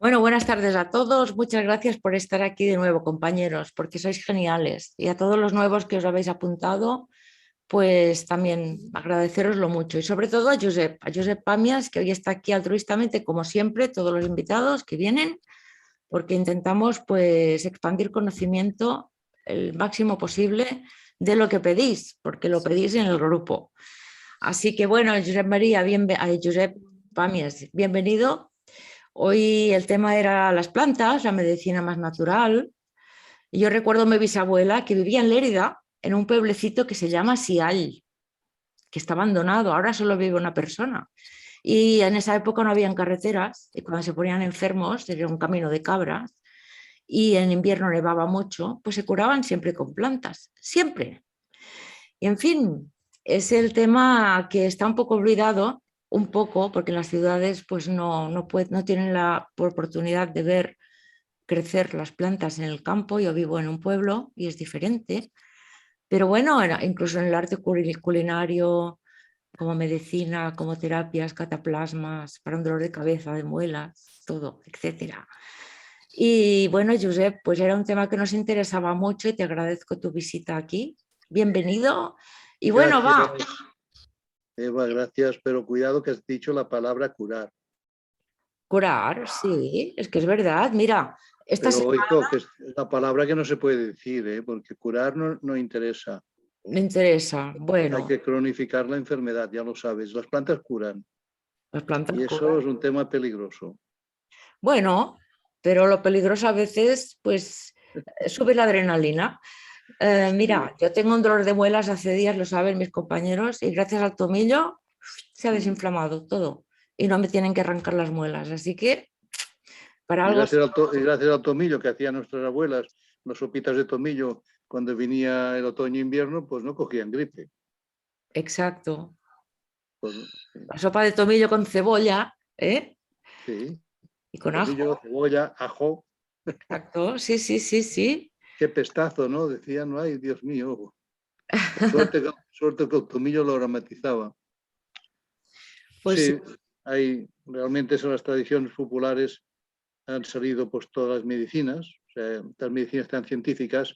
Bueno, buenas tardes a todos. Muchas gracias por estar aquí de nuevo, compañeros, porque sois geniales. Y a todos los nuevos que os habéis apuntado, pues también agradeceroslo mucho. Y sobre todo a Josep Pamias, que hoy está aquí altruistamente, como siempre, todos los invitados que vienen, porque intentamos pues expandir conocimiento el máximo posible de lo que pedís, porque lo pedís en el grupo. Así que bueno, Josep Pamias, bienvenido. Hoy el tema era las plantas, la medicina más natural. Y yo recuerdo a mi bisabuela que vivía en Lérida, en un pueblecito que se llama Siall, que está abandonado, ahora solo vive una persona. Y en esa época no habían carreteras y cuando se ponían enfermos, era un camino de cabras y en invierno nevaba mucho, pues se curaban siempre con plantas, siempre. Y en fin, es el tema que está un poco olvidado, un poco, porque en las ciudades pues no tienen la oportunidad de ver crecer las plantas en el campo. Yo vivo en un pueblo y es diferente, pero bueno, incluso en el arte culinario, como medicina, como terapias, cataplasmas, para un dolor de cabeza, de muelas, todo, etcétera. Y bueno, Josep, pues era un tema que nos interesaba mucho y te agradezco tu visita aquí. Bienvenido. Y bueno, Gracias, va, Eva, gracias, pero cuidado que has dicho la palabra curar. curar, sí, es que es verdad. Mira, esta Pero semana oigo que es una palabra que no se puede decir, ¿eh? Porque curar no interesa. me interesa. Hay Bueno, que cronificar la enfermedad, ya lo sabes. Las plantas curan las plantas y eso curan. es un tema peligroso. Bueno, pero lo peligroso a veces, pues, sube la adrenalina. Sí. Mira, yo tengo un dolor de muelas hace días, lo saben mis compañeros, y gracias al tomillo se ha Mm. desinflamado todo y no me tienen que arrancar las muelas. Así que para Y algo, gracias al tomillo que hacían nuestras abuelas, las sopitas de tomillo, cuando venía el otoño e invierno, pues no cogían gripe. exacto. Pues, La sopa de tomillo con cebolla, ¿eh? sí, Y con tomillo, ajo. cebolla, ajo. Exacto, sí, sí, sí, sí. Qué pestazo, ¿no? Decían, ay, Dios mío. Suerte que el tomillo lo aromatizaba. Pues sí, Sí, hay realmente son las tradiciones populares, han salido pues todas las medicinas, o sea, las medicinas tan científicas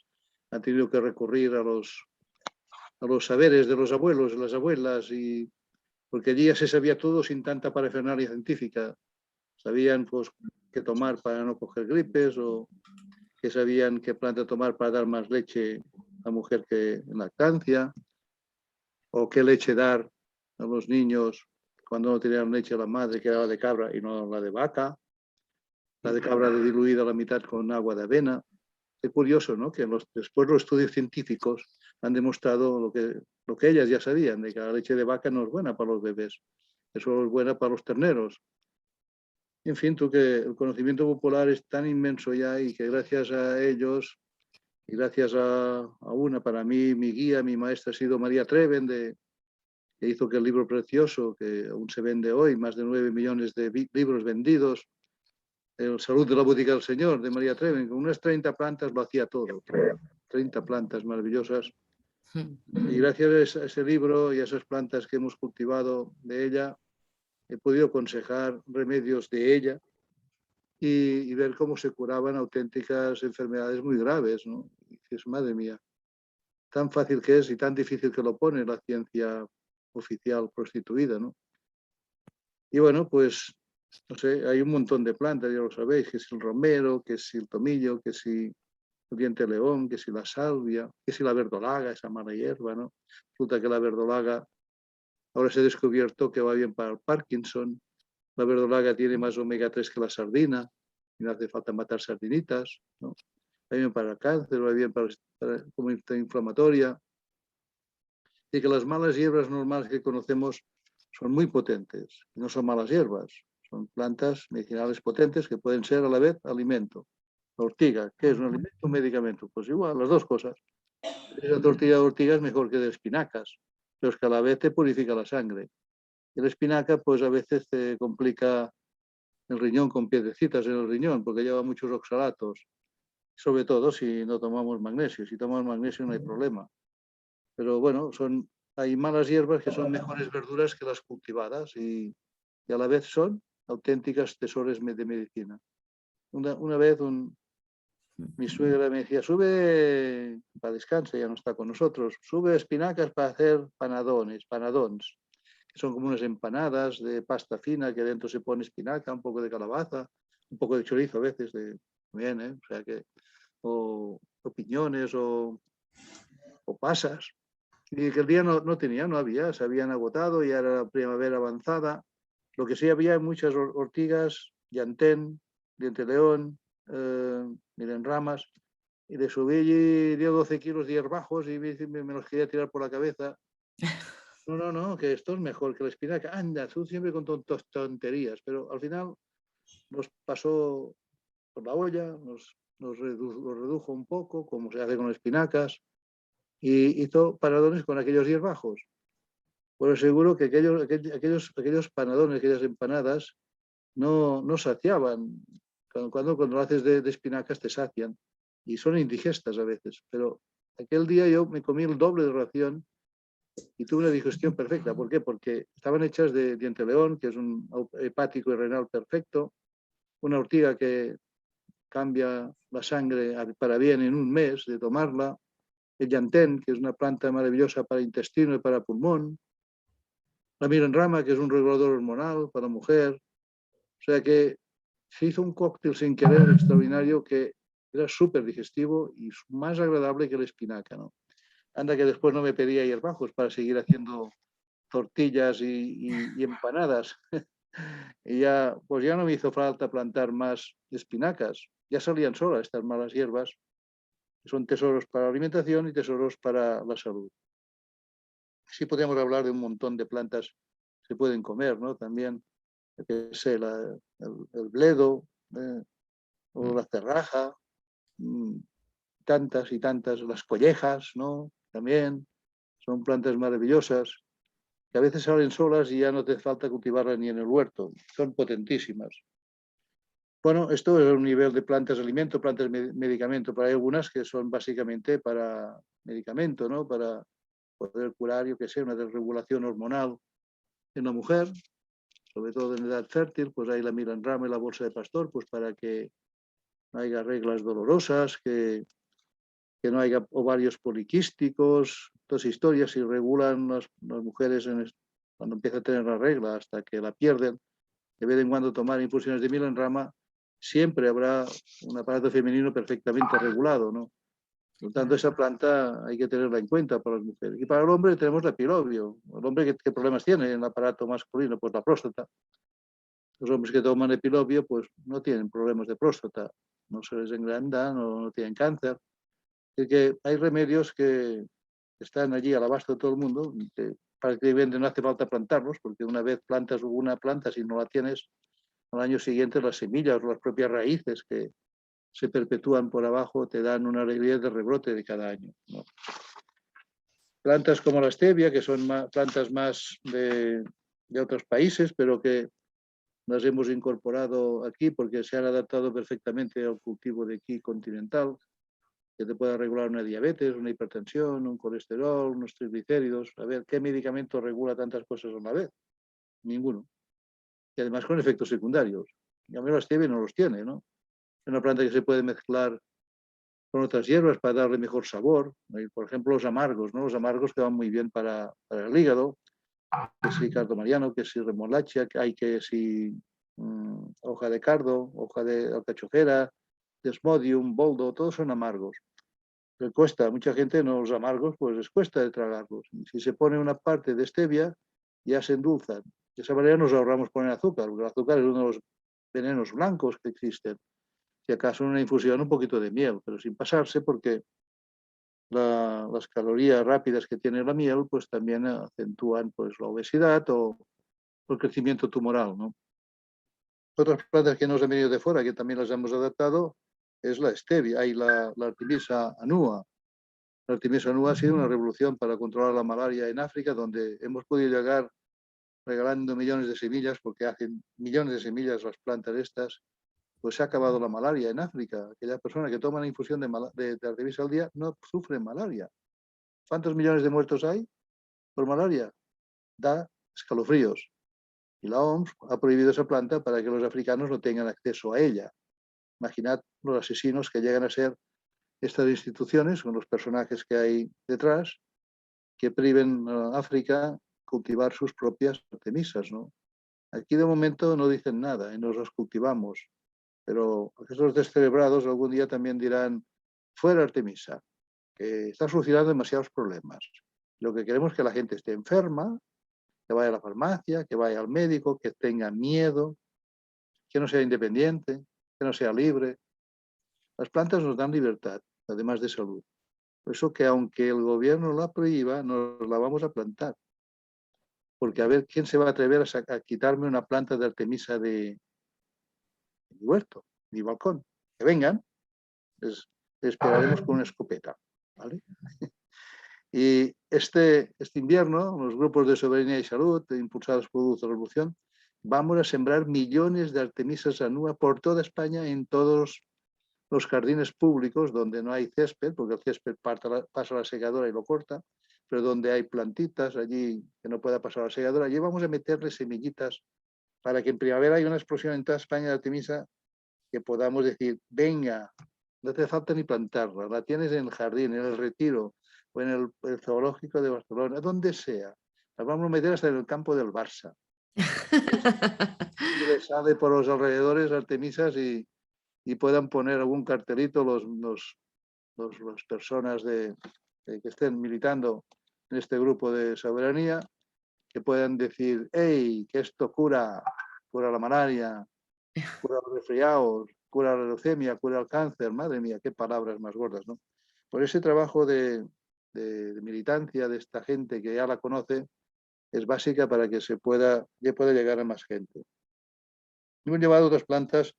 han tenido que recurrir a los saberes de los abuelos, de las abuelas, y porque allí ya se sabía todo sin tanta parafernalia científica. Sabían pues qué tomar para no coger gripes o que sabían qué planta tomar para dar más leche a la mujer que en lactancia o qué leche dar a los niños cuando no tenían leche la madre, que era la de cabra y no la de vaca, la de cabra diluida a la mitad con agua de avena. Es curioso, ¿no? Que después los estudios científicos han demostrado lo que ellas ya sabían, de que la leche de vaca no es buena para los bebés, eso es buena para los terneros. En fin, tú que el conocimiento popular es tan inmenso ya y que gracias a ellos y gracias a una, para mí, mi guía, mi maestra ha sido María Treven, que hizo que el libro precioso, que aún se vende hoy, más de 9 millones de libros vendidos, El Salud de la Botica del Señor, de María Treven, con unas 30 plantas lo hacía todo. 30 plantas maravillosas. Y gracias a ese libro y a esas plantas que hemos cultivado de ella, he podido aconsejar remedios de ella y ver cómo se curaban auténticas enfermedades muy graves, ¿no? Y dices, madre mía, tan fácil que es y tan difícil que lo pone la ciencia oficial prostituida, ¿no? Y bueno, pues, no sé, hay un montón de plantas, ya lo sabéis, que si el romero, que si el tomillo, que si el diente de león, que si la salvia, que si la verdolaga, esa mala hierba, ¿no? Resulta que la verdolaga, ahora se ha descubierto que va bien para el Parkinson, la verdolaga tiene más omega 3 que la sardina, y no hace falta matar sardinitas, ¿no? Va bien para el cáncer, va bien como inflamatoria, y que las malas hierbas normales que conocemos son muy potentes, no son malas hierbas, son plantas medicinales potentes que pueden ser a la vez alimento. La ortiga, ¿qué es un alimento o un medicamento? Pues igual, las dos cosas. La tortilla de ortiga es mejor que de espinacas, pero es que a la vez te purifica la sangre. Y la espinaca, pues a veces te complica el riñón con piedrecitas en el riñón, porque lleva muchos oxalatos, sobre todo si no tomamos magnesio. Si tomamos magnesio no hay problema. Pero bueno, hay malas hierbas que son mejores verduras que las cultivadas y a la vez son auténticas tesoros de medicina. Una vez mi suegra me decía, sube, para descanse, ya no está con nosotros, sube espinacas para hacer panadons, que son como unas empanadas de pasta fina que dentro se pone espinaca, un poco de calabaza, un poco de chorizo a veces, bien, ¿eh? O sea que, o piñones o pasas. Y que el día no había, se habían agotado, ya era la primavera avanzada. Lo que sí había muchas ortigas, llantén, diente león, miren ramas, y le subí y dio 12 kilos de hierbajos y me los quería tirar por la cabeza. No, que esto es mejor que la espinaca. Anda, tú siempre con tonterías, pero al final nos pasó por la olla, nos redujo un poco, como se hace con las espinacas, y hizo paradones con aquellos hierbajos. Pues seguro que aquellos panadones, aquellas empanadas, no saciaban. Cuando lo haces de espinacas te sacian y son indigestas a veces. Pero aquel día yo me comí el doble de ración y tuve una digestión perfecta. ¿Por qué? Porque estaban hechas de diente león, que es un hepático y renal perfecto, una ortiga que cambia la sangre para bien en un mes de tomarla, el llantén, que es una planta maravillosa para intestino y para pulmón, la mirenrama, que es un regulador hormonal para la mujer. O sea que se hizo un cóctel sin querer extraordinario que era súper digestivo y más agradable que la espinaca, ¿no? Anda que después no me pedía hierbajos para seguir haciendo tortillas y empanadas. Y ya, pues ya no me hizo falta plantar más espinacas. Ya salían solas estas malas hierbas, que son tesoros para la alimentación y tesoros para la salud. Sí podemos hablar de un montón de plantas que se pueden comer, ¿no? También, que sé, el bledo, o la cerraja, tantas y tantas, las collejas, ¿no? También son plantas maravillosas, que a veces salen solas y ya no te falta cultivarlas ni en el huerto, son potentísimas. Bueno, esto es un nivel de plantas alimento, plantas medicamento, pero hay algunas que son básicamente para medicamento, ¿no? Para poder curar, yo que sé, una desregulación hormonal en la mujer, sobre todo en edad fértil, pues hay la milanrama y la bolsa de pastor, pues para que no haya reglas dolorosas, que no haya ovarios poliquísticos, todas historias, y regulan las mujeres cuando empieza a tener la regla hasta que la pierden. De vez en cuando tomar infusiones de milanrama, siempre habrá un aparato femenino perfectamente regulado, ¿no? Por lo tanto, esa planta hay que tenerla en cuenta para las mujeres. Y para el hombre tenemos la epilobio. El hombre, ¿qué problemas tiene en el aparato masculino? Pues la próstata. Los hombres que toman epilobio, pues no tienen problemas de próstata, no se les engranda, no tienen cáncer. Es que hay remedios que están allí al abasto de todo el mundo, que prácticamente no hace falta plantarlos, porque una vez plantas una planta, si no la tienes, al año siguiente las semillas o las propias raíces que se perpetúan por abajo te dan una alegría de rebrote de cada año, ¿no? Plantas como la stevia, que son plantas más de otros países, pero que las hemos incorporado aquí porque se han adaptado perfectamente al cultivo de aquí continental, que te pueda regular una diabetes, una hipertensión, un colesterol, unos triglicéridos. A ver, ¿qué medicamento regula tantas cosas a la vez? Ninguno. Y además con efectos secundarios. Y a mí la stevia no los tiene, ¿no? Es una planta que se puede mezclar con otras hierbas para darle mejor sabor. Por ejemplo, los amargos, ¿no? Los amargos que van muy bien para el hígado, que si cardomariano, que si remolacha, que hay que si hoja de cardo, hoja de alcachofera, desmodium, boldo, todos son amargos. Le cuesta, mucha gente no los amargos, pues les cuesta de tragarlos. Y si se pone una parte de stevia, ya se endulzan. De esa manera nos ahorramos poner azúcar, porque el azúcar es uno de los venenos blancos que existen. Si acaso en una infusión un poquito de miel, pero sin pasarse, porque las calorías rápidas que tiene la miel pues también acentúan pues la obesidad o el crecimiento tumoral, ¿no? Otras plantas que nos han venido de fuera que también las hemos adaptado es la stevia y la Artemisa annua. La Artemisa annua ha sido una revolución para controlar la malaria en África, donde hemos podido llegar regalando millones de semillas, porque hacen millones de semillas las plantas estas, pues se ha acabado la malaria en África. Aquella persona que toma una infusión de Artemisa al día no sufre malaria. ¿Cuántos millones de muertos hay por malaria? Da escalofríos. Y la OMS ha prohibido esa planta para que los africanos no tengan acceso a ella. imaginad los asesinos que llegan a ser estas instituciones, con los personajes que hay detrás, que priven a África cultivar sus propias artemisas, ¿no? Aquí de momento no dicen nada y nos las cultivamos, pero esos descerebrados algún día también dirán, fuera Artemisa, que está solucionando demasiados problemas. Lo que queremos es que la gente esté enferma, que vaya a la farmacia, que vaya al médico, que tenga miedo, que no sea independiente, que no sea libre. Las plantas nos dan libertad, además de salud. Por eso que aunque el gobierno la prohíba, nos la vamos a plantar. Porque a ver quién se va a atrever a quitarme una planta de Artemisa de mi huerto, mi balcón. Que vengan, les esperaremos con una escopeta. ¿Vale? Y este invierno, los grupos de soberanía y salud, impulsados por la Revolución, vamos a sembrar millones de Artemisas annua por toda España, en todos los jardines públicos donde no hay césped, porque el césped pasa a la segadora y lo corta, pero donde hay plantitas allí que no pueda pasar a la segadora, allí vamos a meterle semillitas para que en primavera haya una explosión en toda España de Artemisa, que podamos decir, venga, no te falta ni plantarla, la tienes en el jardín, en el Retiro, o en el zoológico de Barcelona, donde sea. Las vamos a meter hasta en el campo del Barça. Y les sale por los alrededores Artemisas y puedan poner algún cartelito las personas que estén militando en este grupo de soberanía, que puedan decir, hey, que esto cura la malaria, cura los resfriados, cura la leucemia, cura el cáncer. Madre mía, qué palabras más gordas, ¿no? Por ese trabajo de militancia de esta gente que ya la conoce es básica para que pueda llegar a más gente. Hemos llevado otras plantas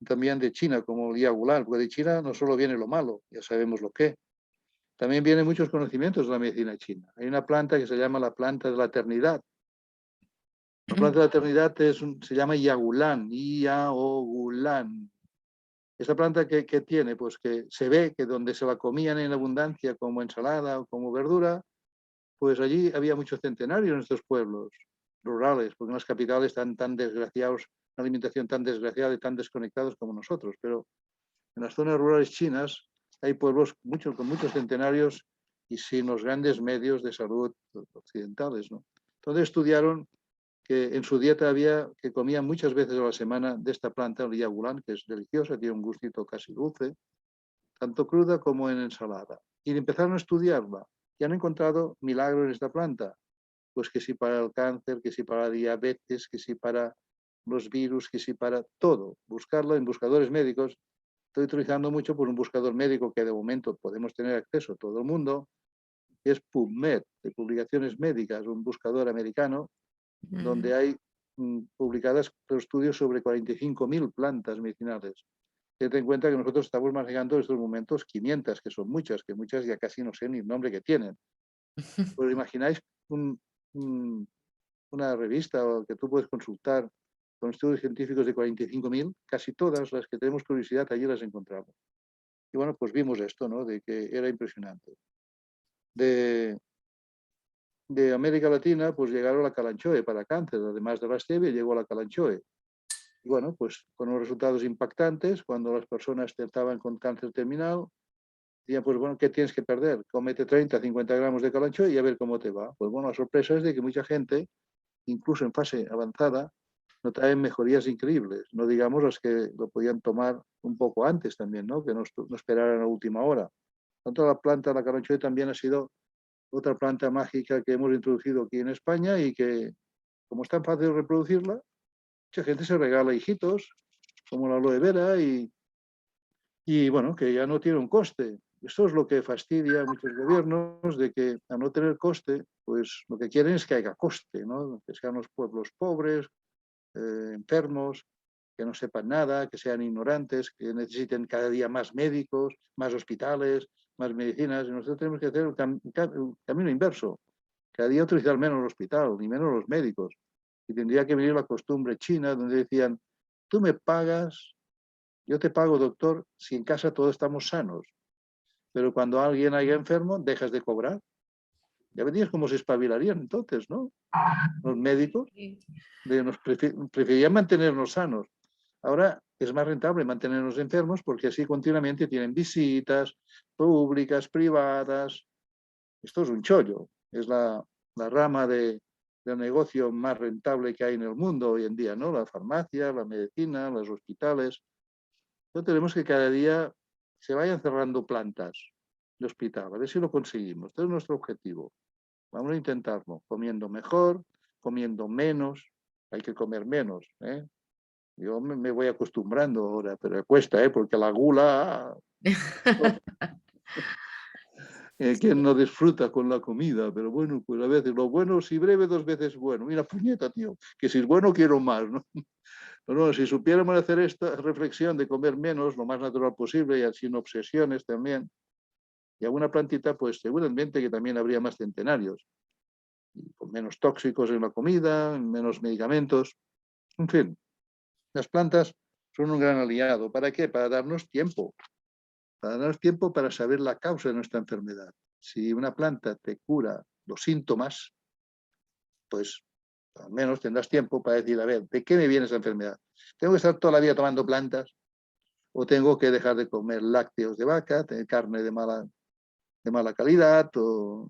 también de China, como el yagulán, porque de China no solo viene lo malo, ya sabemos lo que. También vienen muchos conocimientos de la medicina china. Hay una planta que se llama la planta de la eternidad. La planta de la eternidad se llama yagulán, Yaogulán. Esta planta que tiene, pues que se ve que donde se la comían en abundancia como ensalada o como verdura, pues allí había muchos centenarios en estos pueblos rurales, porque en las capitales están tan desgraciados, una alimentación tan desgraciada y tan desconectados como nosotros. Pero en las zonas rurales chinas hay pueblos con muchos centenarios y sin los grandes medios de salud occidentales, ¿no? Entonces estudiaron que en su dieta que comían muchas veces a la semana de esta planta, el yagulán, que es deliciosa, tiene un gustito casi dulce, tanto cruda como en ensalada. Y empezaron a estudiarla y han encontrado milagros en esta planta. Pues que sí para el cáncer, que sí para la diabetes, que sí para los virus, que sí para todo. Buscarlo en buscadores médicos. Estoy utilizando mucho por un buscador médico que de momento podemos tener acceso a todo el mundo, que es PubMed, de publicaciones médicas, un buscador americano, donde hay publicadas estudios sobre 45.000 plantas medicinales. Ten en cuenta que nosotros estamos manejando en estos momentos 500, que son muchas, que muchas ya casi no sé ni el nombre que tienen. Pues imagináis una revista que tú puedes consultar con estudios científicos de 45.000, casi todas las que tenemos curiosidad allí las encontramos. Y bueno, pues vimos esto, ¿no? De que era impresionante. De América Latina, pues llegaron la calanchoe para cáncer, además de la stevia, llegó la calanchoe. Y bueno, pues con unos resultados impactantes, cuando las personas estaban con cáncer terminal, decían, pues bueno, ¿qué tienes que perder? Cómete 30, 50 gramos de calanchoe y a ver cómo te va. Pues bueno, la sorpresa es de que mucha gente, incluso en fase avanzada, notaban mejorías increíbles. No digamos las que lo podían tomar un poco antes también, ¿no? Que no esperaran a última hora. Tanto la planta, la calanchoe también ha sido otra planta mágica que hemos introducido aquí en España y que, como es tan fácil reproducirla, mucha gente se regala hijitos, como la aloe vera, y bueno, que ya no tiene un coste. Esto es lo que fastidia a muchos gobiernos, de que a no tener coste, pues lo que quieren es que haya coste, ¿no? Que sean los pueblos pobres, enfermos, que no sepan nada, que sean ignorantes, que necesiten cada día más médicos, más hospitales, más medicinas. Y nosotros tenemos que hacer el camino inverso. Cada día utilizar menos el hospital, ni menos los médicos. Y tendría que venir la costumbre china, donde decían, tú me pagas, yo te pago, doctor, si en casa todos estamos sanos. Pero cuando alguien haya enfermo, dejas de cobrar. Ya verías cómo se espabilarían entonces, ¿no? Los médicos nos preferían mantenernos sanos. Ahora es más rentable mantenernos enfermos porque así continuamente tienen visitas públicas, privadas. Esto es un chollo, es la rama del negocio más rentable que hay en el mundo hoy en día, ¿no? La farmacia, la medicina, los hospitales. Entonces tenemos que cada día se vayan cerrando plantas de hospital, a ver si lo conseguimos. Este es nuestro objetivo. Vamos a intentarlo, comiendo mejor, comiendo menos. Hay que comer menos, ¿eh? Yo me voy acostumbrando ahora, pero cuesta, ¿eh? Porque la gula, ¿quién no disfruta con la comida? Pero bueno, pues a veces lo bueno, si breve, dos veces bueno. Mira, puñeta, tío, que si es bueno quiero más, ¿no? Pero bueno, si supiéramos hacer esta reflexión de comer menos, lo más natural posible y sin obsesiones también, y alguna plantita, pues seguramente que también habría más centenarios, y con menos tóxicos en la comida, menos medicamentos, en fin. Las plantas son un gran aliado. ¿Para qué? Para darnos tiempo para saber la causa de nuestra enfermedad. Si una planta te cura los síntomas, pues al menos tendrás tiempo para decir, a ver, ¿de qué me viene esa enfermedad? ¿Tengo que estar toda la vida tomando plantas? ¿O tengo que dejar de comer lácteos de vaca, tener carne de mala calidad? ¿O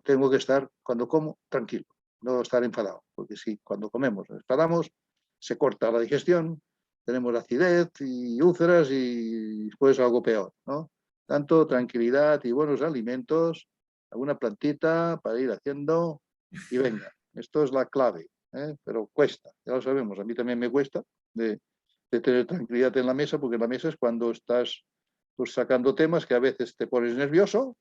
tengo que estar, cuando como, tranquilo, no estar enfadado? Porque si cuando comemos nos enfadamos, se corta la digestión, tenemos acidez y úlceras y después algo peor, ¿no? Tanto tranquilidad y buenos alimentos, alguna plantita para ir haciendo y venga, esto es la clave, ¿eh? Pero cuesta, ya lo sabemos, a mí también me cuesta de tener tranquilidad en la mesa, porque en la mesa es cuando estás pues, sacando temas que a veces te pones nervioso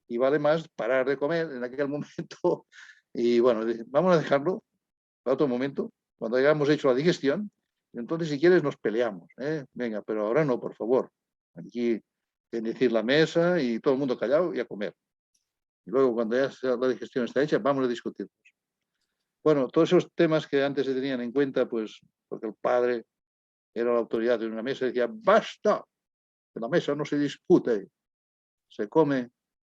y vale más parar de comer en aquel momento y bueno, vamos a dejarlo para otro momento, cuando hayamos hecho la digestión, entonces si quieres nos peleamos, ¿eh? Venga, pero ahora no, por favor. Aquí bendecir la mesa y todo el mundo callado y a comer. Y luego cuando ya la digestión está hecha, vamos a discutir. Bueno, todos esos temas que antes se tenían en cuenta, pues porque el padre era la autoridad de una mesa, decía, basta, en la mesa no se discute, se come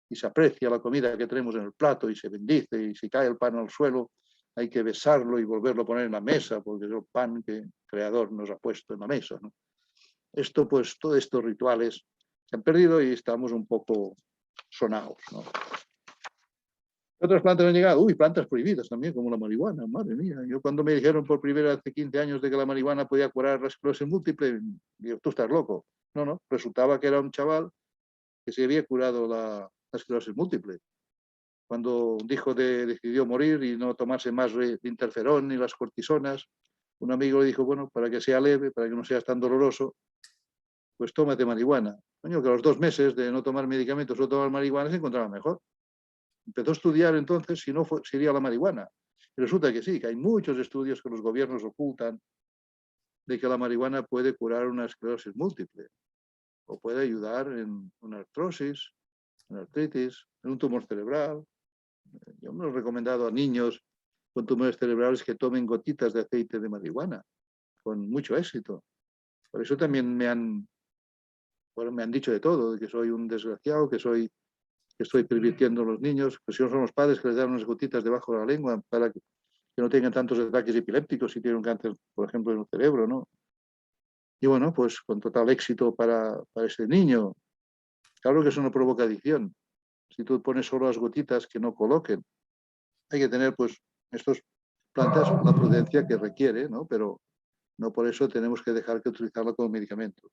y se aprecia la comida que tenemos en el plato y se bendice, y si cae el pan al suelo hay que besarlo y volverlo a poner en la mesa porque es el pan que el creador nos ha puesto en la mesa, ¿no? Esto pues, todos estos rituales se han perdido y estamos un poco sonados, ¿no? Otras plantas han llegado, plantas prohibidas también, como la marihuana, madre mía. Yo cuando me dijeron por primera vez hace 15 años de que la marihuana podía curar la esclerosis múltiple, digo, tú estás loco. No, resultaba que era un chaval que se había curado la esclerosis múltiple. Cuando decidió morir y no tomarse más interferón ni las cortisonas, un amigo le dijo, bueno, para que sea leve, para que no seas tan doloroso, pues tómate marihuana. Coño, que a los 2 meses de no tomar medicamentos o tomar marihuana se encontraba mejor. Empezó a estudiar entonces si no sería la marihuana. Y resulta que sí, que hay muchos estudios que los gobiernos ocultan de que la marihuana puede curar una esclerosis múltiple o puede ayudar en una artrosis, en artritis, en un tumor cerebral. Yo me lo he recomendado a niños con tumores cerebrales que tomen gotitas de aceite de marihuana, con mucho éxito. Por eso también me han dicho de todo, de que soy un desgraciado, que estoy pervirtiendo a los niños, que si no son los padres que les dan unas gotitas debajo de la lengua para que no tengan tantos ataques epilépticos si tienen un cáncer, por ejemplo, en el cerebro, ¿no? Y bueno, pues con total éxito para ese niño. Claro que eso no provoca adicción. Si tú pones solo las gotitas que no coloquen, hay que tener pues estos plantas la prudencia que requiere, ¿no? Pero no por eso tenemos que dejar que utilizarla como medicamento.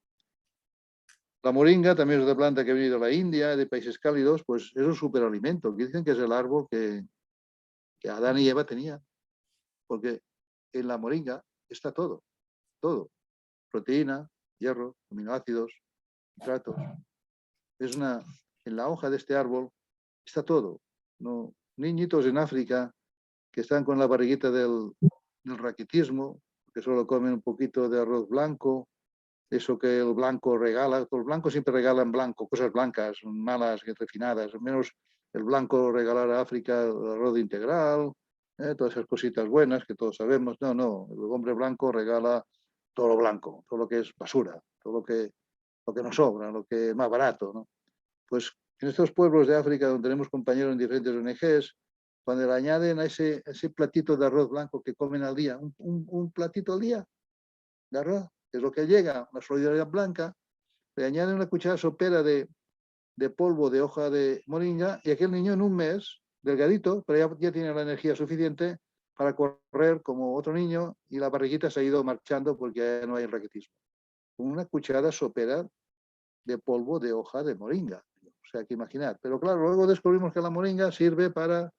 La moringa también es otra planta que ha venido de la India, de países cálidos, pues es un superalimento, que dicen que es el árbol que Adán y Eva tenían, porque en la moringa está todo, todo, proteína, hierro, aminoácidos, nitratos. En la hoja de este árbol está todo. No, niñitos en África que están con la barriguita del raquitismo, que solo comen un poquito de arroz blanco, eso que el blanco regala, los blancos siempre regalan blanco, cosas blancas, malas, refinadas, al menos el blanco regalar a África el arroz integral, todas esas cositas buenas que todos sabemos. No, el hombre blanco regala todo lo blanco, todo lo que es basura, todo lo que nos sobra, lo que es más barato, ¿no? Pues en estos pueblos de África donde tenemos compañeros en diferentes ONGs, cuando le añaden a ese platito de arroz blanco que comen al día, un platito al día, de arroz, que es lo que llega, la solidaridad blanca, le añaden una cucharada sopera de polvo de hoja de moringa y aquel niño en un mes, delgadito, pero ya tiene la energía suficiente para correr como otro niño y la barriguita se ha ido marchando porque ya no hay raquetismo. Con una cucharada sopera de polvo de hoja de moringa. O sea, que imaginar. Pero claro, luego descubrimos que la moringa sirve para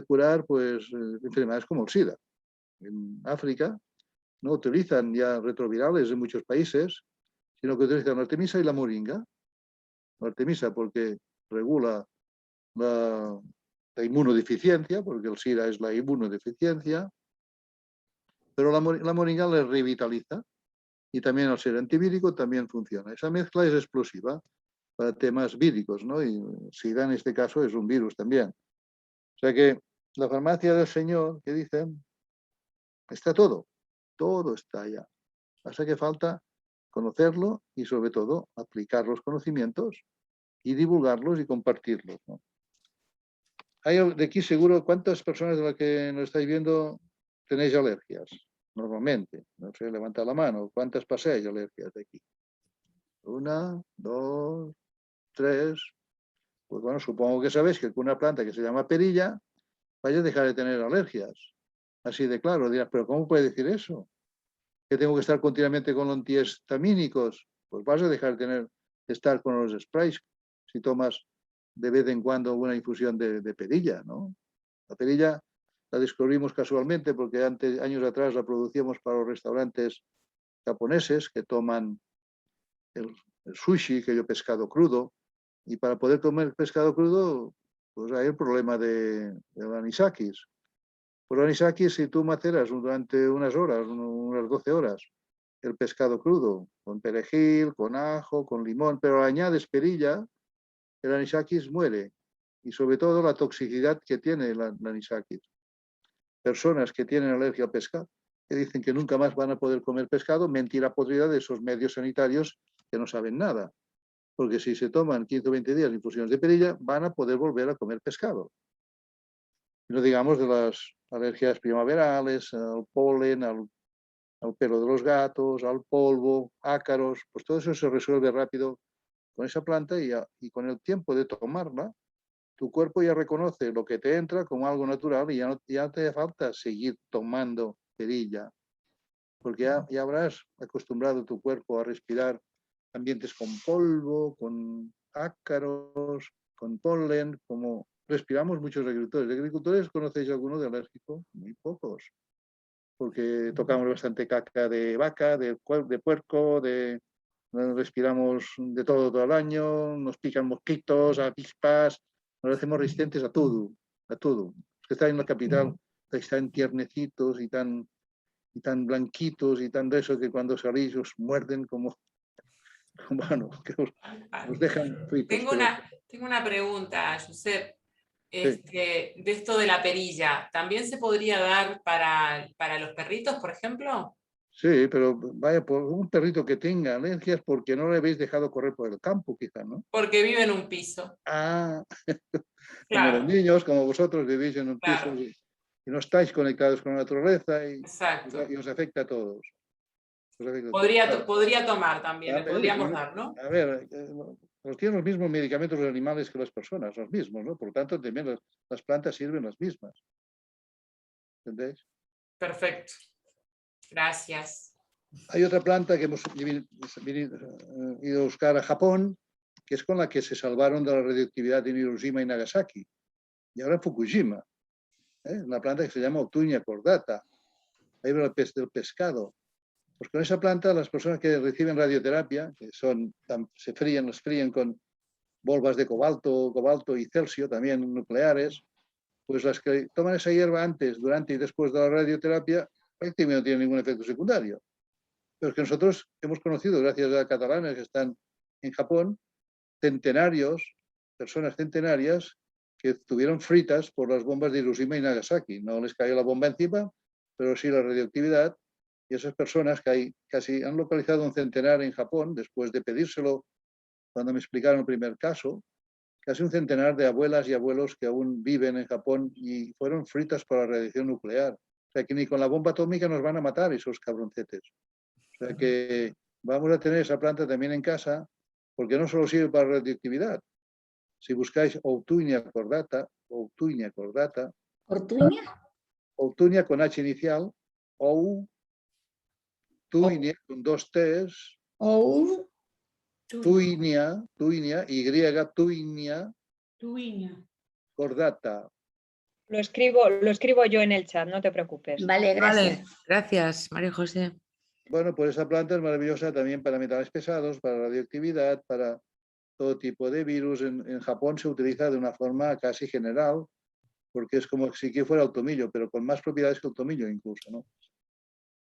curar pues, enfermedades como el SIDA. En África no utilizan ya retrovirales en muchos países, sino que utilizan la artemisa y la moringa. La artemisa porque regula la inmunodeficiencia, porque el SIDA es la inmunodeficiencia, pero la moringa le revitaliza y también al ser antivírico también funciona. Esa mezcla es explosiva para temas víricos, ¿no? Y SIDA en este caso es un virus también. O sea que la farmacia del Señor, que dicen, está todo está allá. Pasa que falta conocerlo y sobre todo aplicar los conocimientos y divulgarlos y compartirlos, ¿no? Hay de aquí seguro, ¿cuántas personas de las que nos estáis viendo tenéis alergias? Normalmente, no sé, levanta la mano. ¿Cuántas pasáis alergias de aquí? 1, 2, 3. Pues bueno, supongo que sabéis que con una planta que se llama perilla vais a dejar de tener alergias. Así de claro, dirás, pero ¿cómo puede decir eso? ¿Que tengo que estar continuamente con antihistamínicos? Pues vas a dejar de estar con los sprays si tomas de vez en cuando una infusión de perilla, ¿no? La perilla la descubrimos casualmente porque años atrás la producíamos para los restaurantes japoneses que toman el sushi, que es pescado crudo, y para poder comer pescado crudo, pues hay el problema del anisakis. Por el anisakis, si tú maceras durante unas horas, unas 12 horas, el pescado crudo, con perejil, con ajo, con limón, pero añades perilla, el anisakis muere. Y sobre todo la toxicidad que tiene el anisakis. Personas que tienen alergia al pescado, que dicen que nunca más van a poder comer pescado, mentira podrida de esos medios sanitarios que no saben nada. Porque si se toman 15 o 20 días infusiones de perilla, van a poder volver a comer pescado. Y no digamos de las alergias primaverales, al polen, al pelo de los gatos, al polvo, ácaros, pues todo eso se resuelve rápido con esa planta y con el tiempo de tomarla, tu cuerpo ya reconoce lo que te entra como algo natural y ya no te hace falta seguir tomando perilla, porque ya habrás acostumbrado tu cuerpo a respirar ambientes con polvo, con ácaros, con polen, como respiramos muchos agricultores. ¿De agricultores conocéis alguno de alérgico? Muy pocos, porque tocamos bastante caca de vaca, de puerco, respiramos de todo el año, nos pican mosquitos, avispas, nos hacemos resistentes a todo, a todo. Los que están en la capital están tiernecitos y tan blanquitos y tan de eso que cuando salís os muerden como bueno, que os dejan fritos. Tengo una pregunta, Josep. Sí. De esto de la perilla, ¿también se podría dar para los perritos, por ejemplo? Sí, pero vaya, por un perrito que tenga alergias porque no le habéis dejado correr por el campo, quizá, ¿no? Porque vive en un piso. Ah, como Claro, los niños, como vosotros vivís en un piso claro, y no estáis conectados con la naturaleza exacto. y os afecta a todos. Podría tomar también, A le ver, podríamos dar, ¿no? tienen los mismos medicamentos los animales que las personas, los mismos, ¿no? Por lo tanto, también las plantas sirven las mismas. ¿Entendéis? Perfecto. Gracias. Hay otra planta que hemos ido a buscar a Japón, que es con la que se salvaron de la radioactividad en Hiroshima y Nagasaki, y ahora en Fukushima. Una planta que se llama Otunia cordata. Ahí va el pez del pescado. Pues con esa planta, las personas que reciben radioterapia, que las fríen con bombas de cobalto y celsio, también nucleares, pues las que toman esa hierba antes, durante y después de la radioterapia, prácticamente no tienen ningún efecto secundario. Pero es que nosotros hemos conocido, gracias a catalanes que están en Japón, personas centenarias, que estuvieron fritas por las bombas de Hiroshima y Nagasaki. No les cayó la bomba encima, pero sí la radioactividad. Y esas personas que casi han localizado un centenar en Japón, después de pedírselo cuando me explicaron el primer caso, casi un centenar de abuelas y abuelos que aún viven en Japón y fueron fritas por la radiación nuclear. O sea, que ni con la bomba atómica nos van a matar esos cabroncetes. O sea que vamos a tener esa planta también en casa, porque no solo sirve para radioactividad. Si buscáis Outunia cordata, ¿Ortuña? Outunia con H inicial, Outunia con 2 T's, Ou, Tuinia, Y, Tuinia, cordata. Lo escribo yo en el chat, no te preocupes. vale, gracias. Vale, gracias, María José. Bueno, pues esa planta es maravillosa también para metales pesados, para radioactividad, para todo tipo de virus. En Japón se utiliza de una forma casi general, porque es como si que fuera el tomillo, pero con más propiedades que el tomillo incluso, ¿no?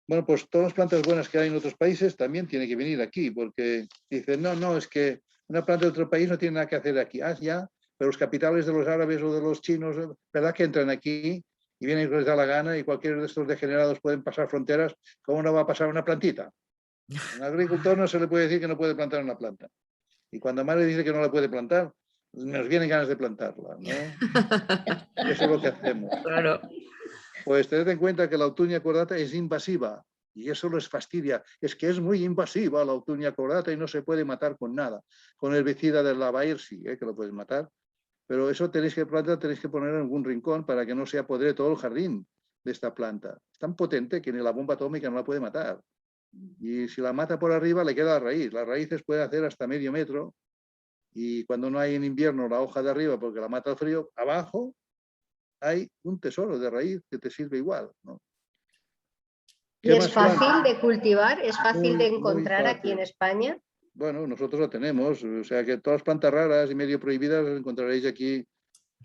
Bueno, pues todas las plantas buenas que hay en otros países también tienen que venir aquí, porque dicen, no, es que una planta de otro país no tiene nada que hacer aquí. Ah, ya, pero los capitales de los árabes o de los chinos, ¿verdad que entran aquí y vienen y les da la gana y cualquier de estos degenerados pueden pasar fronteras? ¿Cómo no va a pasar una plantita? A un agricultor no se le puede decir que no puede plantar una planta. Y cuando más le dice que no la puede plantar, nos vienen ganas de plantarla, ¿no? Eso es lo que hacemos. Claro. Pues tened en cuenta que la Outunia cordata es invasiva y eso les fastidia. Es que es muy invasiva la Outunia cordata y no se puede matar con nada. Con herbicida del lavair sí, que lo puedes matar. Pero eso tenéis que poner en algún rincón para que no se apodere todo el jardín de esta planta. Es tan potente que ni la bomba atómica no la puede matar. Y si la mata por arriba le queda la raíz. Las raíces pueden hacer hasta medio metro y cuando no hay en invierno la hoja de arriba porque la mata el frío, abajo hay un tesoro de raíz que te sirve igual, ¿no? ¿Y es fácil de cultivar? ¿Es fácil de Muy encontrar aquí en fácil. España? Bueno, nosotros lo tenemos, o sea que todas las plantas raras y medio prohibidas las encontraréis aquí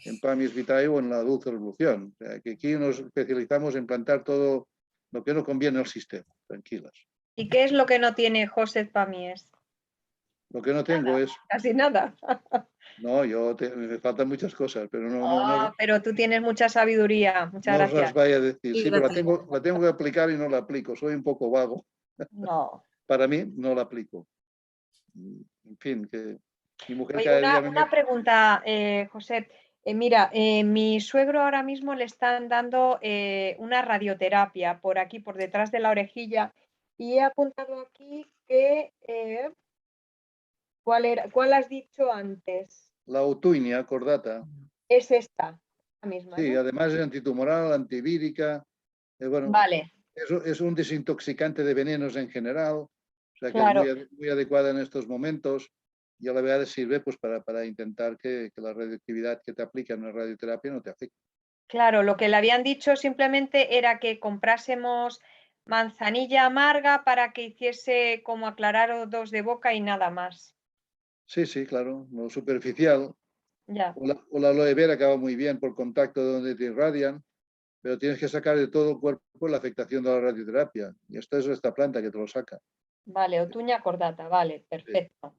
en Pamies Vitae o en la Dulce Revolución. O sea que aquí nos especializamos en plantar todo lo que no conviene al sistema, tranquilas. ¿Y qué es lo que no tiene José Pamies? Lo que no tengo es, Casi nada. no, me faltan muchas cosas, pero no Pero tú tienes mucha sabiduría. Muchas os las gracias. vaya a decir. Y Sí, pero gracias. la tengo que aplicar y no la aplico. Soy un poco vago. No. Para mí, no la aplico. En fin, que mi mujer Oye, cada día una pregunta, José. Mira, mi suegro ahora mismo le están dando una radioterapia por aquí, por detrás de la orejilla, y he apuntado aquí que ¿cuál has dicho antes? la Outunia cordata. Es esta, la misma, Sí, ¿no? además es antitumoral, antivírica. Bueno, Vale, es un desintoxicante de venenos en general, o sea que claro. es muy adecuada en estos momentos y a la vez sirve pues, para intentar que la radioactividad que te aplican en la radioterapia no te afecte. Claro, lo que le habían dicho simplemente era que comprásemos manzanilla amarga para que hiciese como aclarar dos de boca y nada más. Sí, sí, claro, lo superficial. Ya, O la aloe vera que va muy bien por contacto donde te irradian, pero tienes que sacar de todo el cuerpo la afectación de la radioterapia. Y esto es esta planta que te lo saca. vale, otuña cordata, vale, perfecto.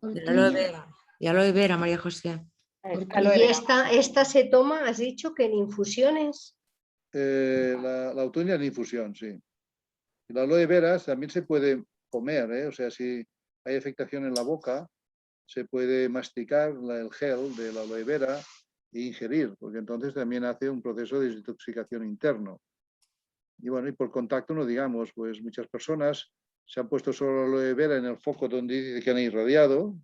Ya lo vera, María José. ¿Y esta se toma, has dicho, que en infusiones? La Outunia en infusión, sí. Y la aloe vera también se puede comer, o sea, si hay afectación en la boca, se puede masticar el gel de la aloe vera e ingerir, porque entonces también hace un proceso de desintoxicación interno. Y bueno, y por contacto no digamos, pues muchas personas se han puesto solo aloe vera en el foco donde dice que han irradiado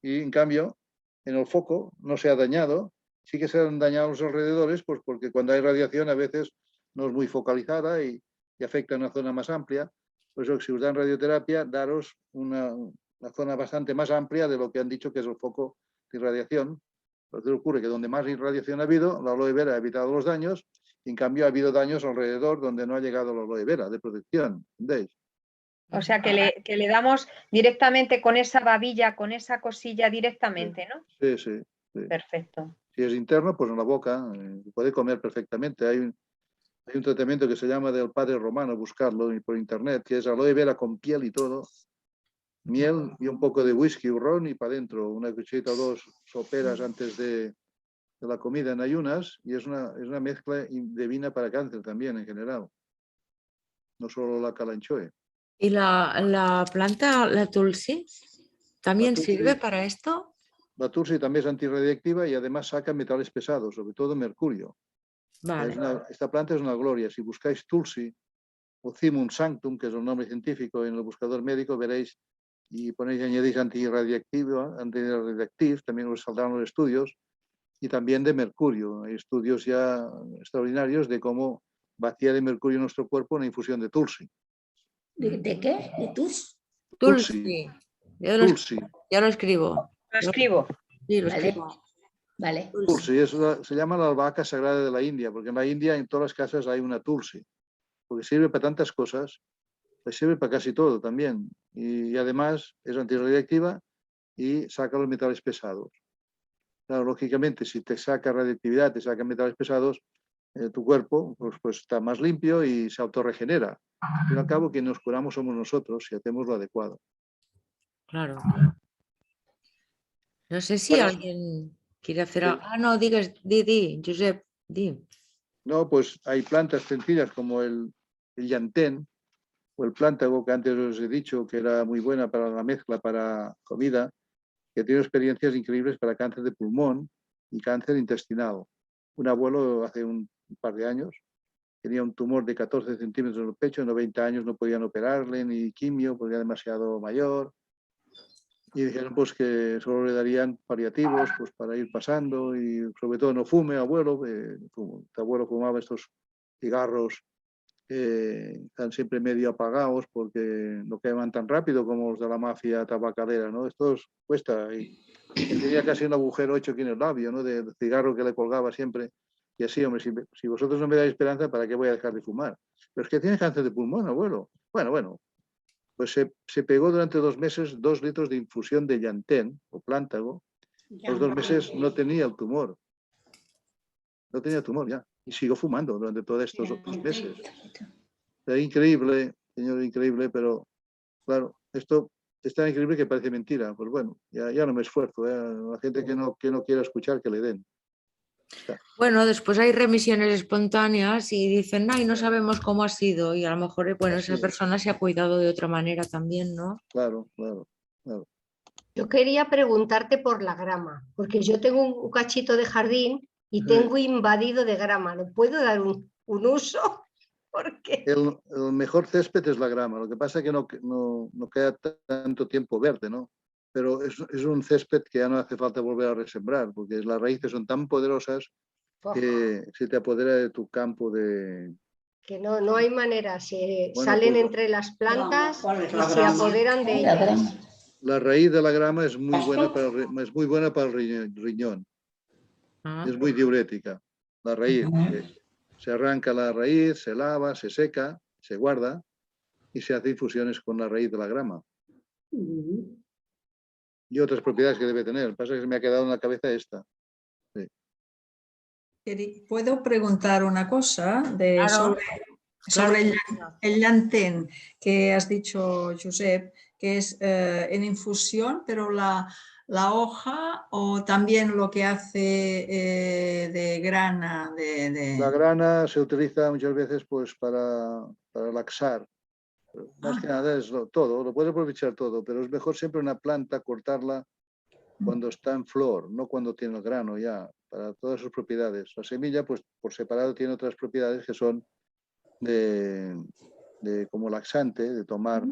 y en cambio en el foco no se ha dañado, sí que se han dañado los alrededores, pues porque cuando hay radiación a veces no es muy focalizada y afecta a una zona más amplia. Por eso, si os dan radioterapia, daros una zona bastante más amplia de lo que han dicho que es el foco de irradiación. Entonces ocurre que donde más irradiación ha habido, la aloe vera ha evitado los daños, y en cambio ha habido daños alrededor donde no ha llegado la aloe vera de protección. ¿Entendéis? O sea, que le damos directamente con esa babilla, con esa cosilla directamente, ¿no? Sí, sí. Perfecto. Si es interno, pues en la boca, puede comer perfectamente. Hay un tratamiento que se llama del padre romano, buscarlo por internet, que es aloe vera con piel y todo, miel y un poco de whisky o ron y para adentro, una cucharita o dos soperas antes de la comida en ayunas, y es una mezcla divina para cáncer también en general, no solo la calanchoe. ¿Y la planta, la tulsi, también tulsi, sirve para esto? La tulsi también es antirradiactiva y además saca metales pesados, sobre todo mercurio. Vale. Esta planta es una gloria. Si buscáis tulsi Ocimum sanctum, que es un nombre científico en el buscador médico, veréis, y ponéis, añadís antirradiactivo, también os saldrán los estudios, y también de mercurio. Hay estudios ya extraordinarios de cómo vacía de mercurio nuestro cuerpo una infusión de tulsi. ¿De qué? ¿De tus? Tulsi. Tulsi. Ya lo escribo. Lo escribo. Sí, lo Vale. escribo. Vale. Tulsi se llama la albahaca sagrada de la India, porque en la India en todas las casas hay una tulsi, porque sirve para tantas cosas, pues sirve para casi todo también. Y además es antirradiactiva y saca los metales pesados. Claro, lógicamente, si te saca radiactividad, te saca metales pesados, tu cuerpo pues está más limpio y se autorregenera. Al fin y al cabo, quien nos curamos somos nosotros si hacemos lo adecuado. Claro. No sé si Bueno, alguien quiere hacer sí. algo. Ah, no, digas, di, Josep, di. No, pues hay plantas sencillas como el llantén o el plántago, que antes os he dicho que era muy buena para la mezcla, para comida, que tiene experiencias increíbles para cáncer de pulmón y cáncer intestinal. Un abuelo hace un par de años tenía un tumor de 14 centímetros en el pecho, en 90 años no podían operarle ni quimio porque era demasiado mayor. Y dijeron pues que solo le darían paliativos pues para ir pasando y sobre todo no fume, abuelo. Tu abuelo fumaba estos cigarros que están siempre medio apagados porque no queman tan rápido como los de la mafia tabacalera, ¿no? Estos cuesta y tenía casi un agujero hecho aquí en el labio, ¿no? De cigarro que le colgaba siempre. Y así, hombre, si vosotros no me dais esperanza, ¿para qué voy a dejar de fumar? Pero es que tiene cáncer de pulmón, abuelo. Bueno, pues se pegó durante 2 meses 2 litros de infusión de llantén o plántago. Los 2 meses no tenía el tumor. No tenía tumor ya. Y siguió fumando durante todos estos 2 meses. Es increíble, señor, increíble, pero claro, esto es tan increíble que parece mentira. Pues bueno, ya no me esfuerzo. La gente que no quiera escuchar, que le den. Bueno, después hay remisiones espontáneas y dicen, ay, no sabemos cómo ha sido. Y a lo mejor, bueno, esa persona se ha cuidado de otra manera también, ¿no? Claro. Yo quería preguntarte por la grama, porque yo tengo un cachito de jardín y tengo invadido de grama. ¿Le puedo dar un uso? Porque El mejor césped es la grama. Lo que pasa es que no queda tanto tiempo verde, ¿no? Pero es un césped que ya no hace falta volver a resembrar, porque las raíces son tan poderosas que se te apodera de tu campo de... que no hay manera, Bueno, salen pues, entre las plantas ¿Cuál es y la se grama? apoderan de La ellas. grama. la raíz de la grama es muy buena para el riñón. Ah, Es muy diurética. La raíz. Se arranca la raíz, se lava, se seca, se guarda y se hace infusiones con la raíz de la grama. Y otras propiedades que debe tener. Lo que pasa es que se me ha quedado en la cabeza esta. ¿Puedo preguntar una cosa claro, sobre el llantén que has dicho, Josep, que es en infusión, pero la hoja o también lo que hace de grana? La grana se utiliza muchas veces pues, para laxar. Más que nada es todo, lo puedes aprovechar todo, pero es mejor siempre una planta cortarla cuando está en flor, no cuando tiene el grano ya, para todas sus propiedades. La semilla, pues por separado, tiene otras propiedades que son de como laxante, de tomar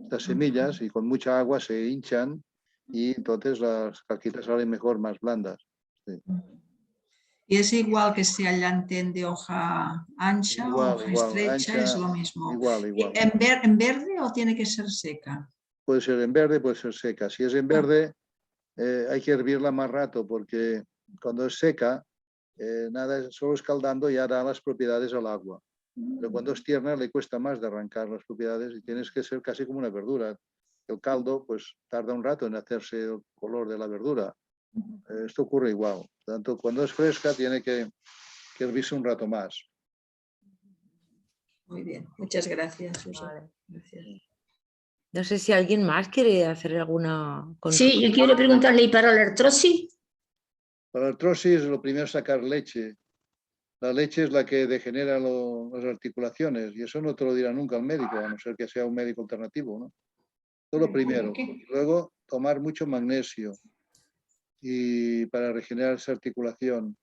estas semillas y con mucha agua se hinchan y entonces las calquitas salen mejor, más blandas. Sí. ¿Y es igual que sea llantén de hoja ancha o hoja estrecha? Ancha, es lo mismo. igual. ¿En verde o tiene que ser seca? Puede ser en verde, puede ser seca. Si es en verde, hay que hervirla más rato porque cuando es seca, nada, solo escaldando ya da las propiedades al agua. Pero cuando es tierna le cuesta más de arrancar las propiedades y tienes que ser casi como una verdura. El caldo pues tarda un rato en hacerse el color de la verdura. Esto ocurre igual. Tanto cuando es fresca tiene que hervirse un rato más. Muy bien, muchas gracias, Susa. Vale. Gracias. No sé si alguien más quiere hacer alguna consulta. Sí, yo quiero preguntarle, ¿y para la artrosis? Para la artrosis lo primero es sacar leche. La leche es la que degenera las articulaciones y eso no te lo dirá nunca el médico, a no ser que sea un médico alternativo, ¿no? Eso es lo primero. Y luego tomar mucho magnesio y para regenerar esa articulación.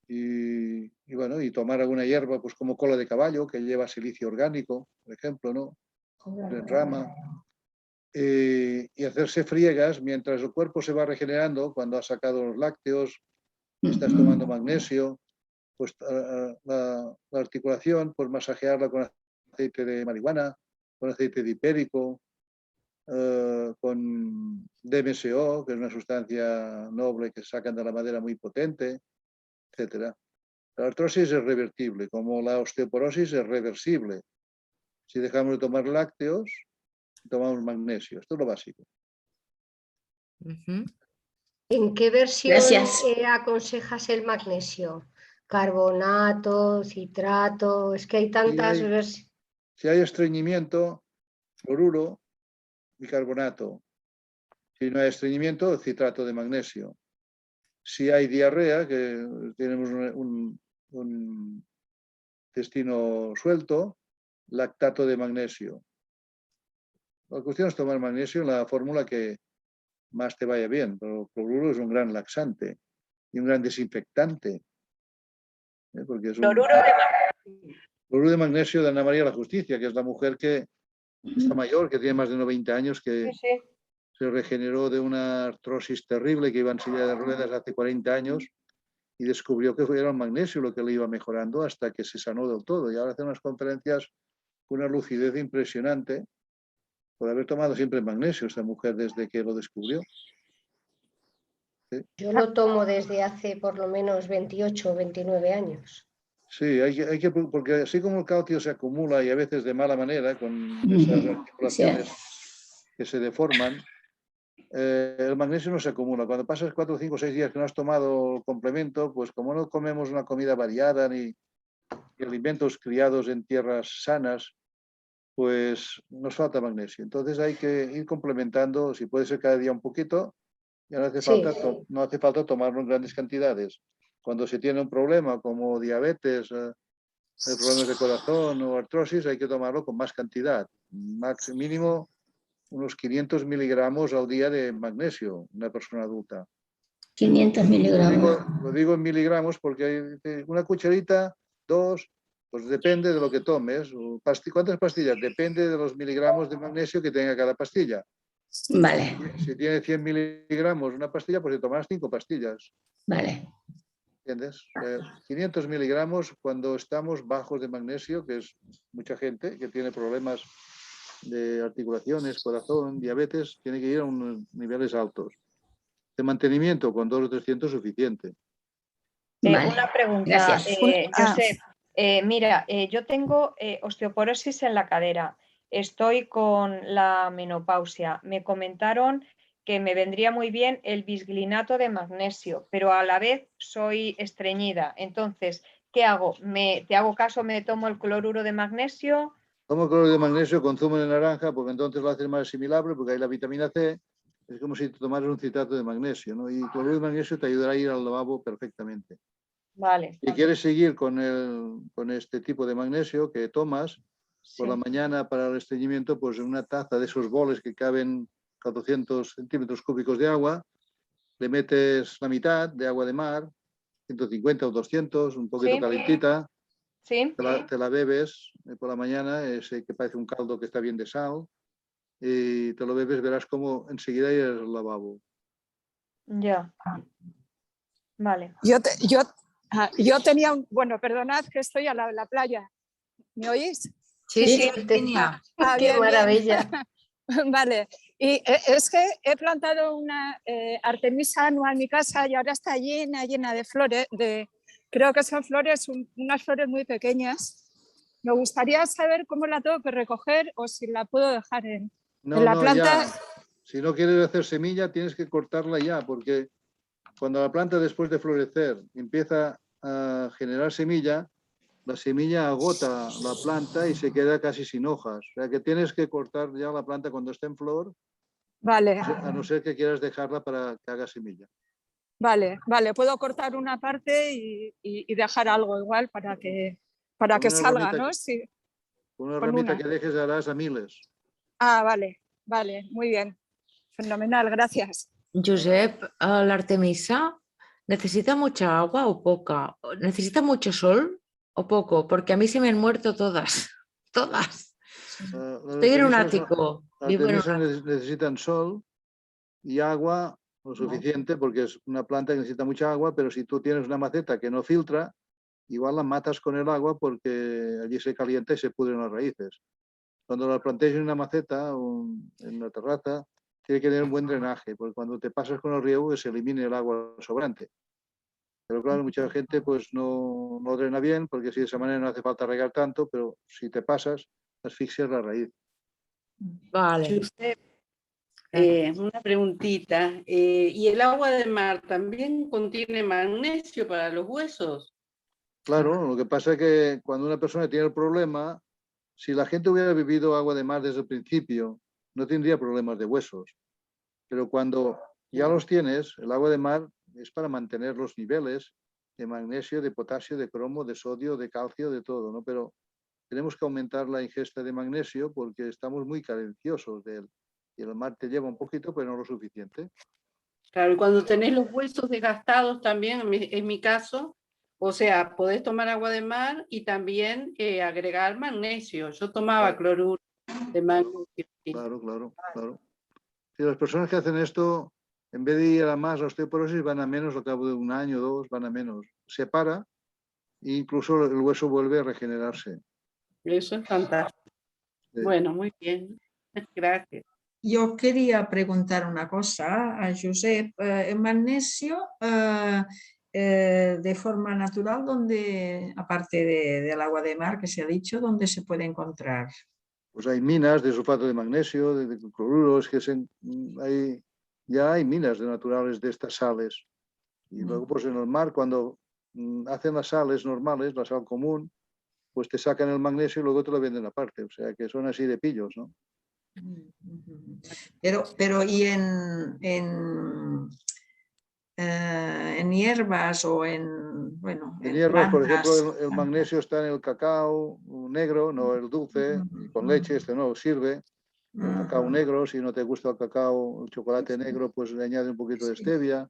y bueno, y tomar alguna hierba, pues como cola de caballo, que lleva silicio orgánico, por ejemplo, ¿no? En rama. Y hacerse friegas mientras el cuerpo se va regenerando, cuando has sacado los lácteos, estás tomando magnesio, pues la articulación, pues masajearla con aceite de marihuana, con aceite de hipérico, con DMSO, que es una sustancia noble que sacan de la madera muy potente, etc. La artrosis es revertible, como la osteoporosis es reversible. Si dejamos de tomar lácteos, tomamos magnesio. Esto es lo básico. ¿En qué versión Gracias. aconsejas el magnesio? ¿Carbonato, citrato? Es que hay tantas versiones. Si hay estreñimiento, fluoruro, bicarbonato. Si no hay estreñimiento, citrato de magnesio. Si hay diarrea, que tenemos un intestino suelto, lactato de magnesio. La cuestión es tomar magnesio en la fórmula que más te vaya bien, pero el cloruro es un gran laxante y un gran desinfectante. Porque es cloruro de magnesio de Ana María la Justicia, que es la mujer que está mayor, que tiene más de 90 años, que se regeneró de una artrosis terrible, que iba en silla de ruedas hace 40 años y descubrió que era el magnesio lo que le iba mejorando hasta que se sanó del todo. Y ahora hace unas conferencias con una lucidez impresionante por haber tomado siempre magnesio esta mujer desde que lo descubrió. ¿Sí? Yo lo tomo desde hace por lo menos 28 o 29 años. Sí, hay que, porque así como el calcio se acumula y a veces de mala manera con esas articulaciones que se deforman, el magnesio no se acumula. Cuando pasas 4, 5, 6 días que no has tomado el complemento, pues como no comemos una comida variada ni alimentos criados en tierras sanas, pues nos falta magnesio. Entonces hay que ir complementando, si puede ser cada día un poquito, ya no hace falta tomarlo en grandes cantidades. Cuando se tiene un problema como diabetes, problemas de corazón o artrosis, hay que tomarlo con más cantidad. Mínimo unos 500 miligramos al día de magnesio, una persona adulta. 500 miligramos. Lo digo en miligramos porque una cucharita, 2, pues depende de lo que tomes. ¿Cuántas pastillas? Depende de los miligramos de magnesio que tenga cada pastilla. Vale. Si tiene 100 miligramos una pastilla, pues te tomas 5 pastillas. Vale. ¿Entiendes? 500 miligramos cuando estamos bajos de magnesio, que es mucha gente que tiene problemas de articulaciones, corazón, diabetes, tiene que ir a unos niveles altos. De mantenimiento, con 2 o 300 suficiente. Vale. Una pregunta, Gracias. Josep. Mira, yo tengo osteoporosis en la cadera. Estoy con la menopausia. Me comentaron que me vendría muy bien el bisglinato de magnesio, pero a la vez soy estreñida. Entonces, ¿qué hago? ¿Te hago caso? ¿Me tomo el cloruro de magnesio? Tomo el cloruro de magnesio con zumo de naranja, porque entonces lo hace más asimilable, porque hay la vitamina C. Es como si tomaras un citrato de magnesio, ¿no? Y el cloruro de magnesio te ayudará a ir al lavabo perfectamente. Vale. Si quieres seguir con este tipo de magnesio que tomas, por la mañana para el estreñimiento, pues una taza de esos boles que caben 400 centímetros cúbicos de agua, le metes la mitad de agua de mar, 150 o 200, un poquito calentita, te la bebes por la mañana, ese que parece un caldo que está bien de sal, y te lo bebes, verás cómo enseguida irás al lavabo. Ya. Vale. Yo tenía bueno, perdonad que estoy al lado de la playa. ¿Me oís? Sí, Virginia. Ah, Qué bien, maravilla. Bien. Vale. Y es que he plantado una artemisa anua en mi casa y ahora está llena de flores. Creo que son flores, unas flores muy pequeñas. Me gustaría saber cómo la tengo que recoger o si la puedo dejar en la planta. Ya. Si no quieres hacer semilla, tienes que cortarla ya, porque cuando la planta, después de florecer, empieza a generar semilla, la semilla agota la planta y se queda casi sin hojas. O sea que tienes que cortar ya la planta cuando está en flor, Vale. a no ser que quieras dejarla para que haga semilla. Vale, puedo cortar una parte y dejar algo igual para que salga, ¿no? Sí. Con una ramita que dejes harás a miles. Ah, vale, muy bien. Fenomenal, gracias. Josep, la artemisa ¿necesita mucha agua o poca? ¿Necesita mucho sol o poco? Porque a mí se me han muerto todas, todas. Las Estoy en un artemisas, ático, las vivo en un artemisas ático. necesitan sol y agua lo Vale. suficiente porque es una planta que necesita mucha agua, pero si tú tienes una maceta que no filtra, igual la matas con el agua porque allí se calienta y se pudren las raíces. Cuando la plantéis en una maceta o en una terraza, tiene que tener un buen drenaje, porque cuando te pasas con el riego se elimine el agua sobrante. Pero claro, mucha gente pues no drena bien, porque si de esa manera no hace falta regar tanto, pero si te pasas, asfixias la raíz. Vale. Josep, una preguntita. ¿Y el agua de mar también contiene magnesio para los huesos? Claro, lo que pasa es que cuando una persona tiene el problema, si la gente hubiera bebido agua de mar desde el principio, no tendría problemas de huesos. Pero cuando ya los tienes, el agua de mar es para mantener los niveles de magnesio, de potasio, de cromo, de sodio, de calcio, de todo, ¿no? Pero tenemos que aumentar la ingesta de magnesio porque estamos muy carenciosos de él. Y el mar te lleva un poquito, pero no lo suficiente. Claro, y cuando tenés los huesos desgastados también, en mi caso, o sea, podés tomar agua de mar y también agregar magnesio. Yo tomaba cloruro de magnesio. Claro. Si las personas que hacen esto, en vez de ir a más, la osteoporosis, van a menos al cabo de un año, 2, van a menos. Se para e incluso el hueso vuelve a regenerarse. Eso es fantástico. Sí. Bueno, muy bien. Gracias. Yo quería preguntar una cosa a Josep. El magnesio, de forma natural, donde, aparte del agua de mar que se ha dicho, ¿dónde se puede encontrar? Pues hay minas de sulfato de magnesio, de cloruros, ya hay minas de naturales de estas sales. Y luego, pues en el mar, cuando hacen las sales normales, la sal común, pues te sacan el magnesio y luego te lo venden aparte. O sea, que son así de pillos, ¿no? Pero ¿y en hierbas o En en hierbas, por plantas? ejemplo, el magnesio está en el cacao negro, no el dulce, y con leche, este no sirve. El cacao negro, si no te gusta el cacao, el chocolate negro, pues le añade un poquito de stevia.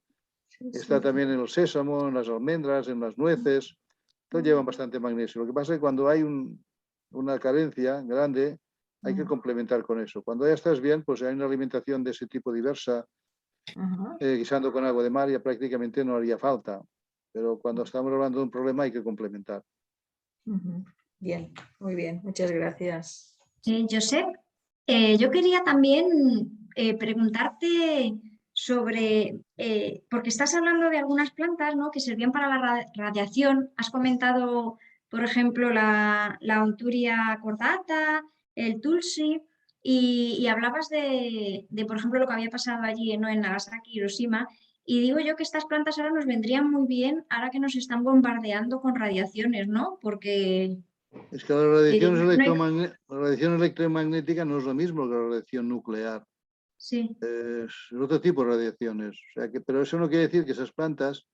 Está también en el sésamo, en las almendras, en las nueces. Todos llevan bastante magnesio. Lo que pasa es que cuando hay una carencia grande, hay que complementar con eso. Cuando ya estás bien, pues hay una alimentación de ese tipo diversa, guisando con agua de mar, ya prácticamente no haría falta. Pero cuando estamos hablando de un problema hay que complementar. Bien, muy bien, muchas gracias. Josep, yo quería también preguntarte sobre, porque estás hablando de algunas plantas, ¿no?, que servían para la radiación. Has comentado, por ejemplo, la Onturia cordata, el tulsi, y hablabas de, por ejemplo, lo que había pasado allí, ¿no?, en Nagasaki y Hiroshima. Y digo yo que estas plantas ahora nos vendrían muy bien ahora que nos están bombardeando con radiaciones, ¿no? Porque Es que la radiación, no hay... la radiación electromagnética no es lo mismo que la radiación nuclear. Sí. Es otro tipo de radiaciones. O sea pero eso no quiere decir que esas plantas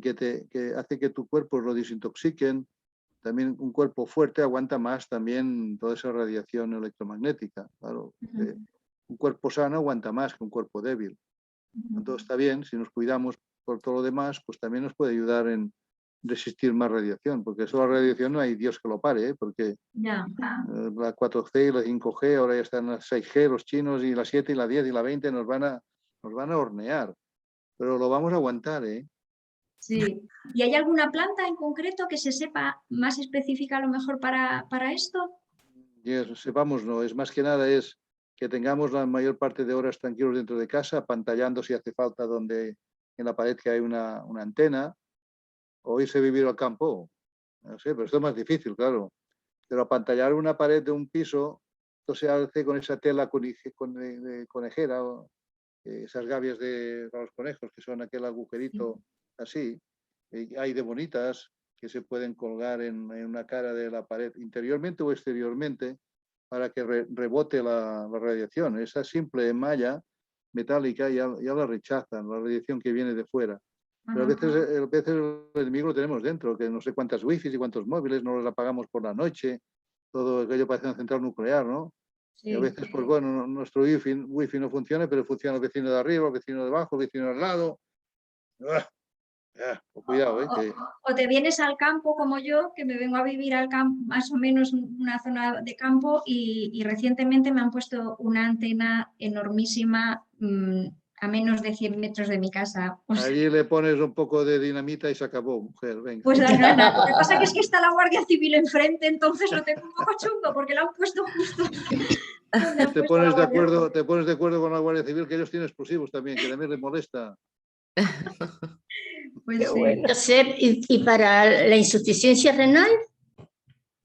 que hace que tu cuerpo lo desintoxiquen, también un cuerpo fuerte aguanta más también toda esa radiación electromagnética. Claro, un cuerpo sano aguanta más que un cuerpo débil. Entonces está bien, si nos cuidamos por todo lo demás, pues también nos puede ayudar en resistir más radiación, porque eso la radiación no hay Dios que lo pare, porque Ya. la 4G y la 5G, ahora ya están las 6G, los chinos, y la 7 y la 10 y la 20 nos van a hornear, pero lo vamos a aguantar, ¿eh? Sí. ¿Y hay alguna planta en concreto que se sepa más específica a lo mejor para esto? Y sepamos, no, es más que nada es que tengamos la mayor parte de horas tranquilos dentro de casa, pantallando si hace falta donde en la pared que hay una antena, o irse a vivir al campo, no sé, pero esto es más difícil, claro. Pero apantallar una pared de un piso, esto se hace con esa tela de conejera, esas gavias para los conejos, que son aquel agujerito así. Hay de bonitas que se pueden colgar en una cara de la pared, interiormente o exteriormente, para que rebote la radiación. Esa simple malla metálica ya la rechazan, la radiación que viene de fuera. Pero a veces el enemigo lo tenemos dentro, que no sé cuántas wifi y cuántos móviles, no los apagamos por la noche, todo aquello parece una central nuclear, ¿no? Sí. Y a veces, pues bueno, nuestro wifi no funciona, pero funciona el vecino de arriba, el vecino de abajo, el vecino de al lado. Cuidado, que O te vienes al campo como yo, que me vengo a vivir al campo, más o menos una zona de campo, y recientemente me han puesto una antena enormísima a menos de 100 metros de mi casa. O sea, allí le pones un poco de dinamita y se acabó, mujer, venga. pues dan ganas. Lo que pasa es que está la Guardia Civil enfrente, entonces lo tengo un poco chungo porque lo han puesto justo. donde han Te puesto la pones de acuerdo con la Guardia Civil, que ellos tienen explosivos también, que también les molesta. Pues sí. Josep, ¿y para la insuficiencia renal?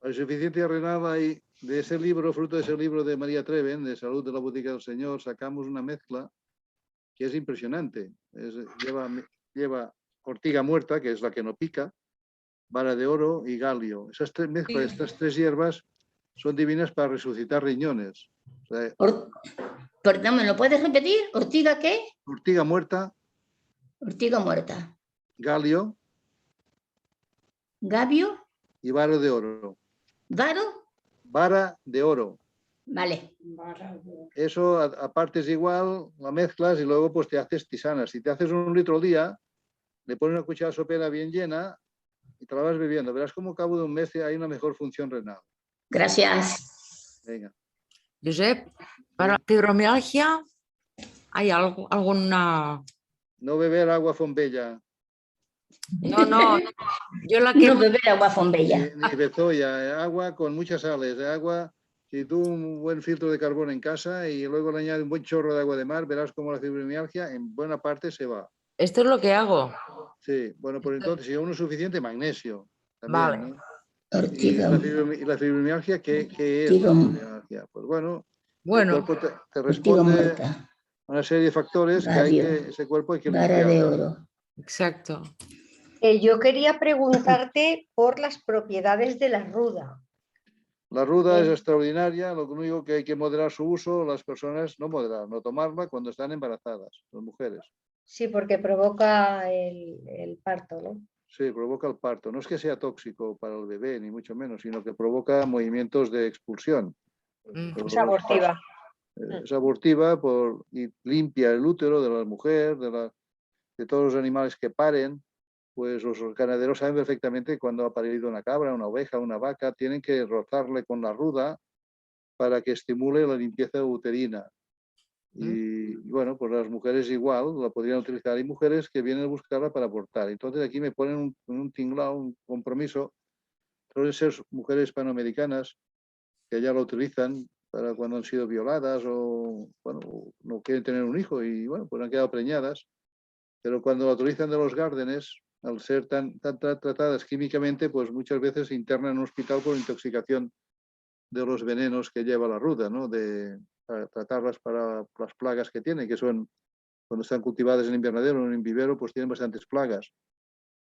La insuficiencia renal hay, de ese libro, fruto de ese libro de María Treven, de Salud de la Botica del Señor, sacamos una mezcla que es impresionante. Lleva ortiga muerta, que es la que no pica, vara de oro y galio. Esas tres mezclas, estas tres hierbas son divinas para resucitar riñones. O sea, Perdón, ¿me lo puedes repetir? ¿Ortiga qué? ortiga muerta, Ortiga muerta. galio ¿Gabio? y vara de oro. ¿Varo? Vara de oro. Vale. Eso aparte es igual, la mezclas y luego pues te haces tisanas. Si te haces 1 litro al día, le pones una cuchara sopera bien llena y te la vas bebiendo. Verás como al cabo de un mes hay una mejor función renal. Gracias. Venga. Josep, para la fibromialgia, ¿hay alguna...? No beber agua fombella. No, yo la que... No beber agua fombella. Ni bezoya, agua con muchas sales. Agua, si tú un buen filtro de carbón en casa y luego le añades un buen chorro de agua de mar, verás como la fibromialgia en buena parte se va. Esto es lo que hago. Sí, bueno, por entonces, si uno es suficiente, magnesio. También, Vale. ¿no? Ortiga. ¿Y la fibromialgia qué es la fibromialgia? Pues bueno, el cuerpo te responde a una serie de factores que ese cuerpo hay que Vara de limpiar. oro. Exacto. Yo quería preguntarte por las propiedades de la ruda. La ruda es extraordinaria, lo único que hay que moderar su uso, las personas no tomarla cuando están embarazadas, las mujeres. Sí, porque provoca el parto, ¿no? Sí, provoca el parto. No es que sea tóxico para el bebé, ni mucho menos, sino que provoca movimientos de expulsión. Es abortiva. Es abortiva y limpia el útero de la mujer, de todos los animales que paren. Pues los ganaderos saben perfectamente cuando ha parido una cabra, una oveja, una vaca, tienen que rozarle con la ruda para que estimule la limpieza uterina. Y bueno, pues las mujeres igual la podrían utilizar. Hay mujeres que vienen a buscarla para abortar. Entonces aquí me ponen un tinglao, un compromiso. Suelen ser mujeres hispanoamericanas que ya lo utilizan para cuando han sido violadas o bueno, no quieren tener un hijo y bueno, pues han quedado preñadas. Pero cuando la utilizan de los gárdenes, al ser tan tratadas químicamente, pues muchas veces se internan en un hospital por intoxicación de los venenos que lleva la ruda, ¿no? Para tratarlas para las plagas que tienen, que son, cuando están cultivadas en invernadero o en vivero, pues tienen bastantes plagas.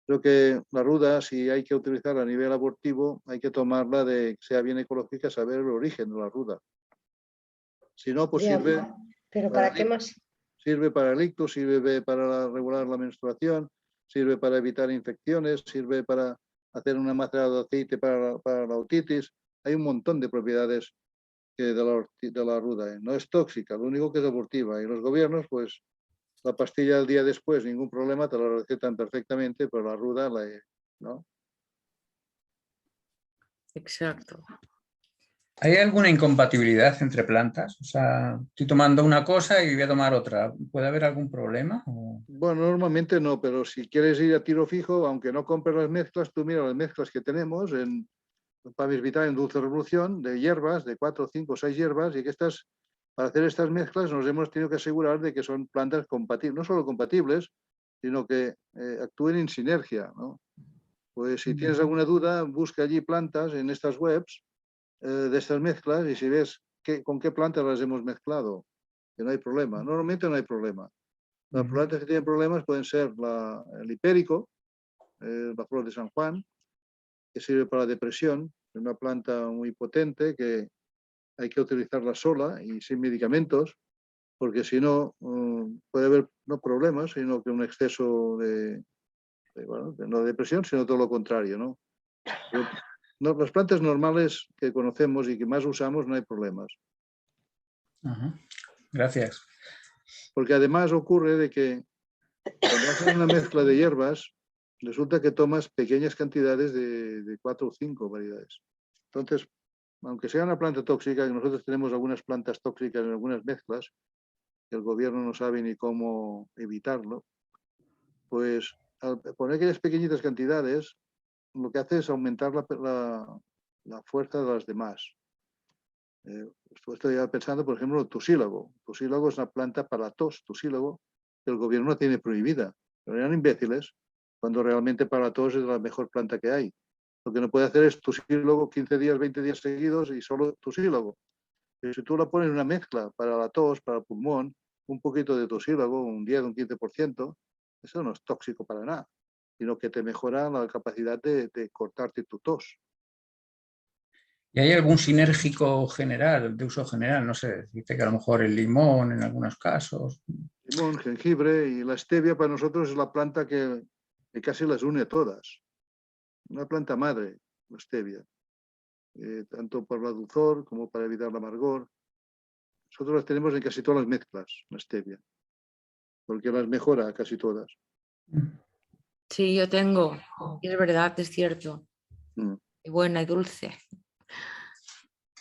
Creo que la ruda, si hay que utilizarla a nivel abortivo, hay que tomarla de que sea bien ecológica, saber el origen de la ruda. Si no, pues sirve... ¿Pero para qué más? Sirve para el ictus, sirve para regular la menstruación, sirve para evitar infecciones, sirve para hacer una macerado de aceite para la otitis. Hay un montón de propiedades de la ruda. No es tóxica, lo único que es abortiva. Y los gobiernos, pues la pastilla el día después, ningún problema, te la recetan perfectamente, pero la ruda, ¿no? Exacto. ¿Hay alguna incompatibilidad entre plantas? O sea, estoy tomando una cosa y voy a tomar otra. ¿Puede haber algún problema? Bueno, normalmente no, pero si quieres ir a tiro fijo, aunque no compres las mezclas, tú mira las mezclas que tenemos en Pamis Vital, en Dulce Revolución, de hierbas, de 4, 5, 6 hierbas, y que para hacer estas mezclas nos hemos tenido que asegurar de que son plantas compatibles, no solo compatibles, sino que actúen en sinergia, ¿no? Pues si tienes alguna duda, busca allí plantas en estas webs de estas mezclas y si ves con qué plantas las hemos mezclado, que no hay problema. Normalmente no hay problema. Las plantas que tienen problemas pueden ser el hipérico, la flor de San Juan, que sirve para la depresión, es una planta muy potente que hay que utilizarla sola y sin medicamentos, porque si no puede haber no problemas, sino que un exceso de no de depresión, sino todo lo contrario, ¿no? No, las plantas normales que conocemos y que más usamos no hay problemas. Gracias. Porque además ocurre de que cuando hacen una mezcla de hierbas, resulta que tomas pequeñas cantidades de 4 o 5 variedades. Entonces, aunque sea una planta tóxica, y nosotros tenemos algunas plantas tóxicas en algunas mezclas, que el gobierno no sabe ni cómo evitarlo, pues al poner aquellas pequeñitas cantidades, lo que hace es aumentar la fuerza de las demás. Estoy pensando, por ejemplo, el tusílago. El tusílago es una planta para la tos, tusílago, que el gobierno tiene prohibida. Pero eran imbéciles, cuando realmente para la tos es la mejor planta que hay. Lo que no puede hacer es tusílago 15 días, 20 días seguidos y solo tusílago. Pero si tú la pones en una mezcla para la tos, para el pulmón, un poquito de tusílago, un 10, un 15%, eso no es tóxico para nada, sino que te mejora la capacidad de cortarte tu tos. ¿Y hay algún sinérgico general, de uso general? No sé, dice que a lo mejor el limón en algunos casos. Limón, jengibre y la stevia para nosotros es la planta que casi las une todas. Una planta madre, la stevia. Tanto por la dulzor como para evitar el amargor. Nosotros las tenemos en casi todas las mezclas, la stevia, porque las mejora casi todas. Sí, yo tengo, y es verdad, es cierto. Y buena y dulce.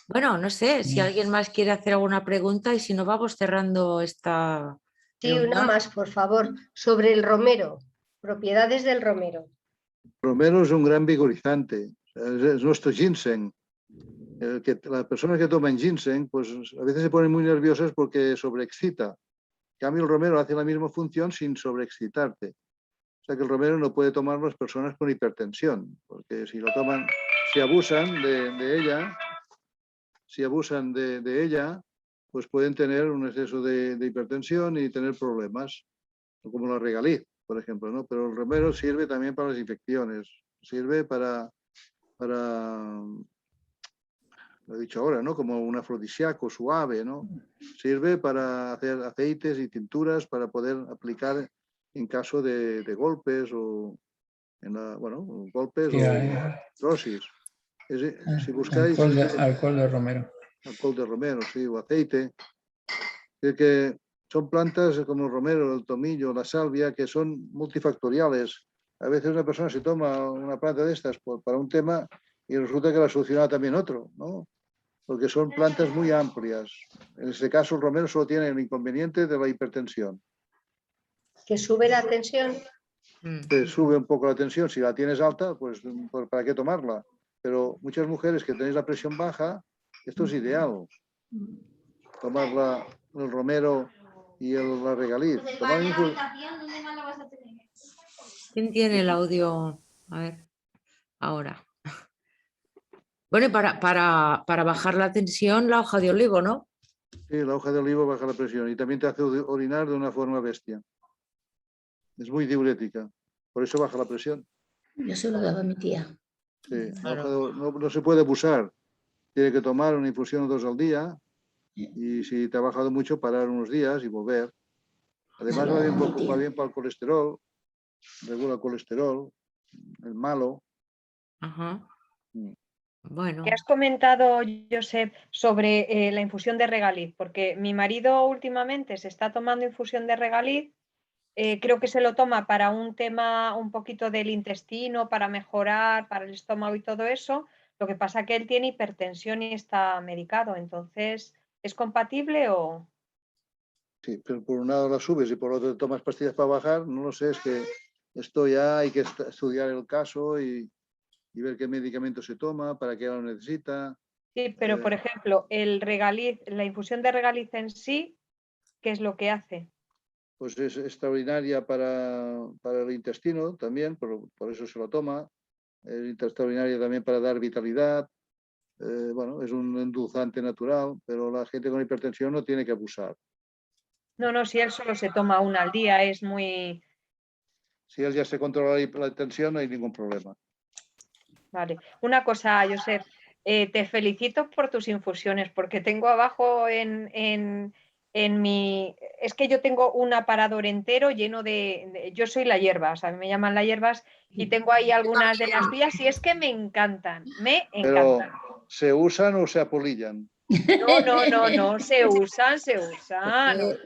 Bueno, no sé si alguien más quiere hacer alguna pregunta y si no vamos cerrando esta... Sí, una más, por favor, sobre el romero, propiedades del romero. Romero es un gran vigorizante, es nuestro ginseng. Las personas que toman ginseng, pues a veces se ponen muy nerviosas porque sobreexcita. En cambio, el romero hace la misma función sin sobreexcitarte. O sea que el romero no puede tomar las personas con hipertensión, porque si lo toman, si abusan de ella, pues pueden tener un exceso de hipertensión y tener problemas, como la regaliz, por ejemplo, ¿no? Pero el romero sirve también para las infecciones, sirve para lo he dicho ahora, ¿no? Como un afrodisíaco suave, ¿no? Sirve para hacer aceites y tinturas para poder aplicar en caso de golpes o golpes Sí, o artrosis. Si buscáis alcohol de romero. Alcohol de romero, sí, o aceite. Es que son plantas como el romero, el tomillo, la salvia, que son multifactoriales. A veces una persona se toma una planta de estas para un tema y resulta que la soluciona también otro, ¿no? Porque son plantas muy amplias. En este caso, el romero solo tiene el inconveniente de la hipertensión. ¿Que sube la tensión? Te sube un poco la tensión. Si la tienes alta, pues ¿para qué tomarla? Pero muchas mujeres que tenéis la presión baja, esto es ideal. Tomar el romero y la regaliz. ¿Quién tiene el audio? A ver, ahora. Bueno, y para bajar la tensión, la hoja de olivo, ¿no? Sí, la hoja de olivo baja la presión y también te hace orinar de una forma bestia. Es muy diurética, por eso baja la presión. Yo se lo daba a mi tía. Sí, claro. No se puede abusar. Tiene que tomar una infusión o 2 al día y si te ha bajado mucho, parar unos días y volver. Además va bien para el colesterol, regula el colesterol, el malo. Ajá. Bueno. ¿Qué has comentado, Josep, sobre la infusión de regaliz? Porque mi marido últimamente se está tomando infusión de regaliz, creo que se lo toma para un tema un poquito del intestino, para mejorar, para el estómago y todo eso. Lo que pasa es que él tiene hipertensión y está medicado, entonces, ¿es compatible o...? Sí, pero por un lado la subes y por otro te tomas pastillas para bajar, no lo sé, es que esto ya hay que estudiar el caso y ver qué medicamento se toma, para qué lo necesita. Sí, pero por ejemplo, el regaliz, la infusión de regaliz en sí, ¿qué es lo que hace? Pues es extraordinaria para el intestino también, por eso se lo toma. Es extraordinaria también para dar vitalidad. Bueno, es un endulzante natural, pero la gente con hipertensión no tiene que abusar. No, si él solo se toma una al día, es muy... Si él ya se controla la tensión, no hay ningún problema. Vale. Una cosa, Josep, te felicito por tus infusiones, porque tengo abajo en mi... Es que yo tengo un aparador entero lleno de... Yo soy la hierbas, a mí me llaman la hierbas, y tengo ahí algunas de las tuyas y es que me encantan, me encantan. ¿Se usan o se apolillan? No, se usan.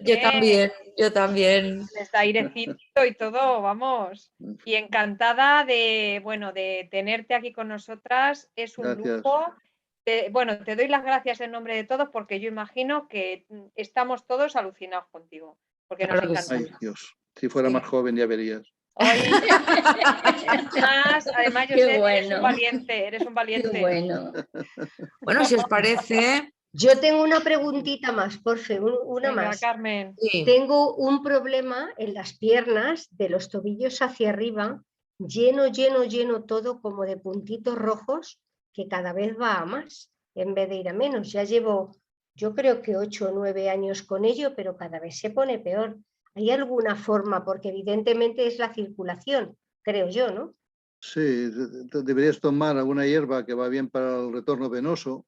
Yo también. Les da airecito y todo, vamos. Y encantada de, bueno, de tenerte aquí con nosotras. Es un Gracias. lujo. Bueno, te doy las gracias en nombre de todos porque yo imagino que estamos todos alucinados contigo. Porque nos Claro que encanta. Ay, Dios, si fuera Sí. más joven ya verías. Además, Qué Josep, bueno. eres un valiente. Qué bueno. Bueno, si os parece, Yo tengo una preguntita más, porfe, una Venga, más. Carmen. sí. Tengo un problema en las piernas, de los tobillos hacia arriba, lleno todo como de puntitos rojos, que cada vez va a más en vez de ir a menos. Ya llevo, yo creo que 8 o 9 años con ello, pero cada vez se pone peor. ¿Hay alguna forma? Porque evidentemente es la circulación, creo yo, ¿no? Sí, deberías tomar alguna hierba que va bien para el retorno venoso.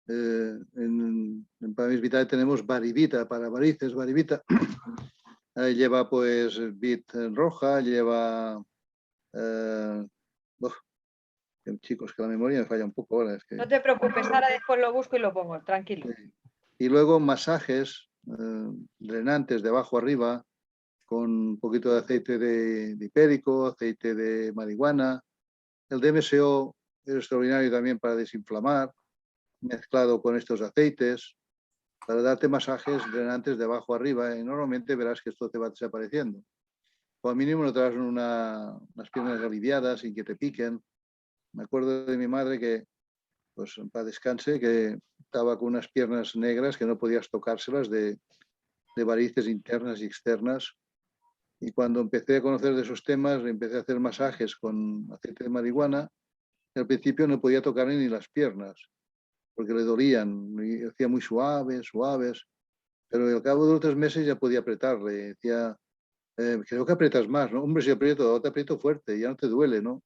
En Paramis Vitae tenemos varivita, para varices, varivita. Lleva pues bit roja, lleva... chicos, que la memoria me falla un poco ahora. Es que... No te preocupes, ahora después lo busco y lo pongo, tranquilo. Sí. Y luego masajes drenantes de abajo arriba, con un poquito de aceite de hipérico, aceite de marihuana. El DMSO es extraordinario también para desinflamar, mezclado con estos aceites, para darte masajes drenantes de abajo arriba, y normalmente verás que esto te va desapareciendo. O al mínimo no te das unas piernas aliviadas sin que te piquen. Me acuerdo de mi madre que, pues para descanse, que estaba con unas piernas negras que no podías tocárselas de varices internas y externas. Y cuando empecé a conocer de esos temas, empecé a hacer masajes con aceite de marihuana. Al principio no podía tocar ni las piernas, porque le dolían, y hacía muy suaves, pero al cabo de 3 meses ya podía apretarle. Decía, creo que aprietas más, ¿no? Hombre, si aprieto, te aprieto fuerte, ya no te duele, ¿no?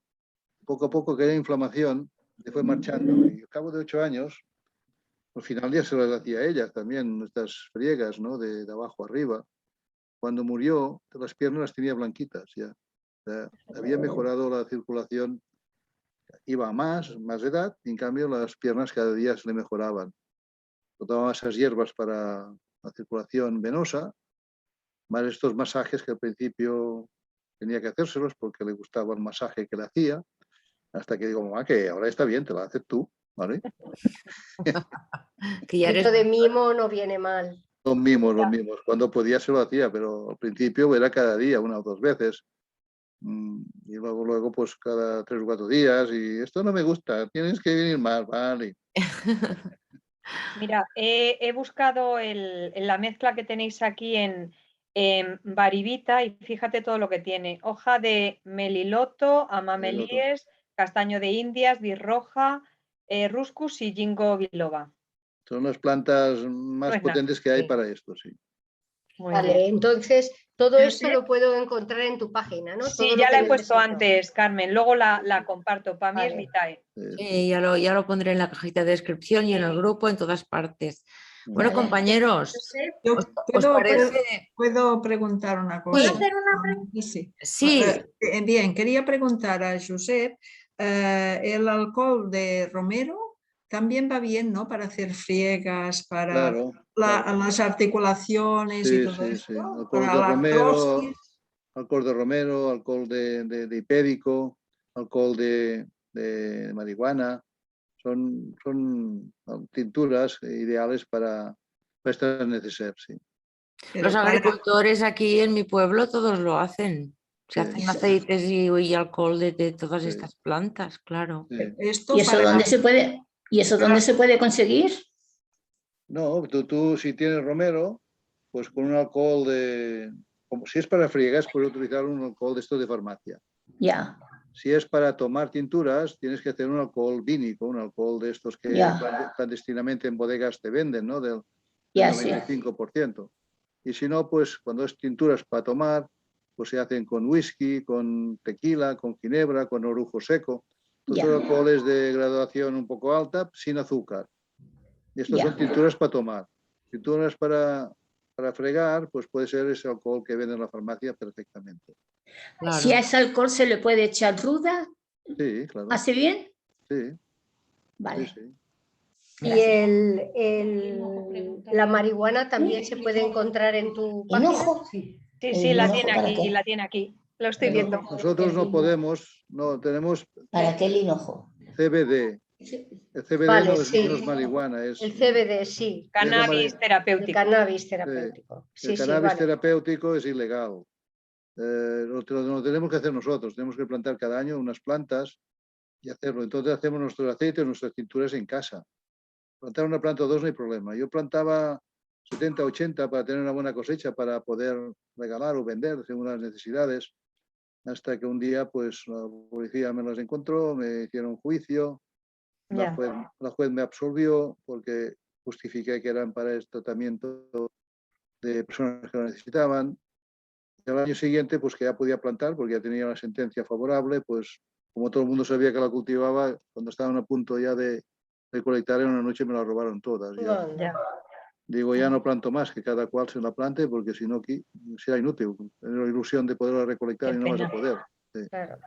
Poco a poco que era inflamación, se fue marchando. Y al cabo de 8 años, al final ya se las hacía a ellas también, estas friegas, ¿no? De abajo arriba. Cuando murió, las piernas las tenía blanquitas ya. O sea, había mejorado la circulación, iba a más edad, y en cambio las piernas cada día se le mejoraban. Tomaba esas hierbas para la circulación venosa, más estos masajes que al principio tenía que hacérselos porque le gustaba el masaje que le hacía, hasta que digo, mamá, que ahora está bien, te lo haces tú, ¿vale? Que ya eres... de mimo no viene mal. Los mimos. Cuando podía se lo hacía, pero al principio era cada día, 1 o 2 veces. Y luego pues cada 3 o 4 días, y esto no me gusta, tienes que venir más, vale. Mira, he buscado la mezcla que tenéis aquí en varivita y fíjate todo lo que tiene. Hoja de meliloto, amamelíes, castaño de indias, birroja, ruscus y ginkgo biloba. Son las plantas más potentes que hay para esto, sí. Vale, entonces todo esto lo puedo encontrar en tu página, ¿no? Sí, Todo ya lo la que he puesto necesito. antes, Carmen. Luego la comparto. Para mí es Vitae. Sí, ya lo pondré en la cajita de descripción y en el grupo, en todas partes. Bueno, Vale. compañeros, Yo ¿os parece? ¿Puedo preguntar una cosa? ¿Puedo hacer una pregunta? Sí. Sí. Bien, quería preguntar a Josep, el alcohol de romero también va bien, ¿no? Para hacer friegas, para las articulaciones y todo eso. Sí. Para la artrosis. Alcohol de romero, alcohol de hipérico, alcohol de marihuana. Son tinturas ideales para estas necesidades, sí. Los agricultores aquí en mi pueblo todos lo hacen. Se hacen aceites y alcohol de todas estas plantas, claro. ¿Y eso dónde se puede conseguir? No, tú si tienes romero, pues con un alcohol como si es para friegas, puedes utilizar un alcohol de estos de farmacia. Ya. Si es para tomar tinturas, tienes que hacer un alcohol vínico, un alcohol de estos que clandestinamente en bodegas te venden, ¿no? Del 95%. Y si no, pues cuando es tinturas para tomar, pues se hacen con whisky, con tequila, con ginebra, con orujo seco. Todos son alcoholes de graduación un poco alta, sin azúcar. Y estos son tinturas para tomar. Tinturas para fregar, pues puede ser ese alcohol que venden en la farmacia perfectamente. Claro. Si a ese alcohol se le puede echar ruda, sí, claro. ¿Hace bien? Sí. Vale. Sí, sí. Y Gracias. la marihuana también se puede encontrar en tu página. ¿Hinojo? Sí, ¿El sí, la hinojo tiene para aquí, qué? la tiene aquí. Lo estoy Bueno, viendo. nosotros no podemos, no tenemos ¿Para qué el hinojo? CBD. El CBD Vale, no sí. es marihuana, es El CBD, sí. Cannabis El terapéutico. cannabis terapéutico. Sí, el sí, cannabis vale. terapéutico es ilegal. Lo tenemos que hacer nosotros, tenemos que plantar cada año unas plantas y hacerlo. Entonces hacemos nuestros aceites, nuestras tinturas en casa. Plantar una planta o dos no hay problema. Yo plantaba 70, 80 para tener una buena cosecha, para poder regalar o vender según las necesidades, hasta que un día pues la policía me las encontró, me hicieron juicio, la juez me absolvió porque justifiqué que eran para el tratamiento de personas que lo necesitaban. Y al año siguiente, pues que ya podía plantar, porque ya tenía la sentencia favorable, pues como todo el mundo sabía que la cultivaba, cuando estaban a punto ya de recolectar, en una noche me la robaron todas. Ya. Digo, ya no planto más, que cada cual se la plante, porque si no, aquí será inútil. Tengo la ilusión de poderla recolectar y no vas a poder. Sí. Claro.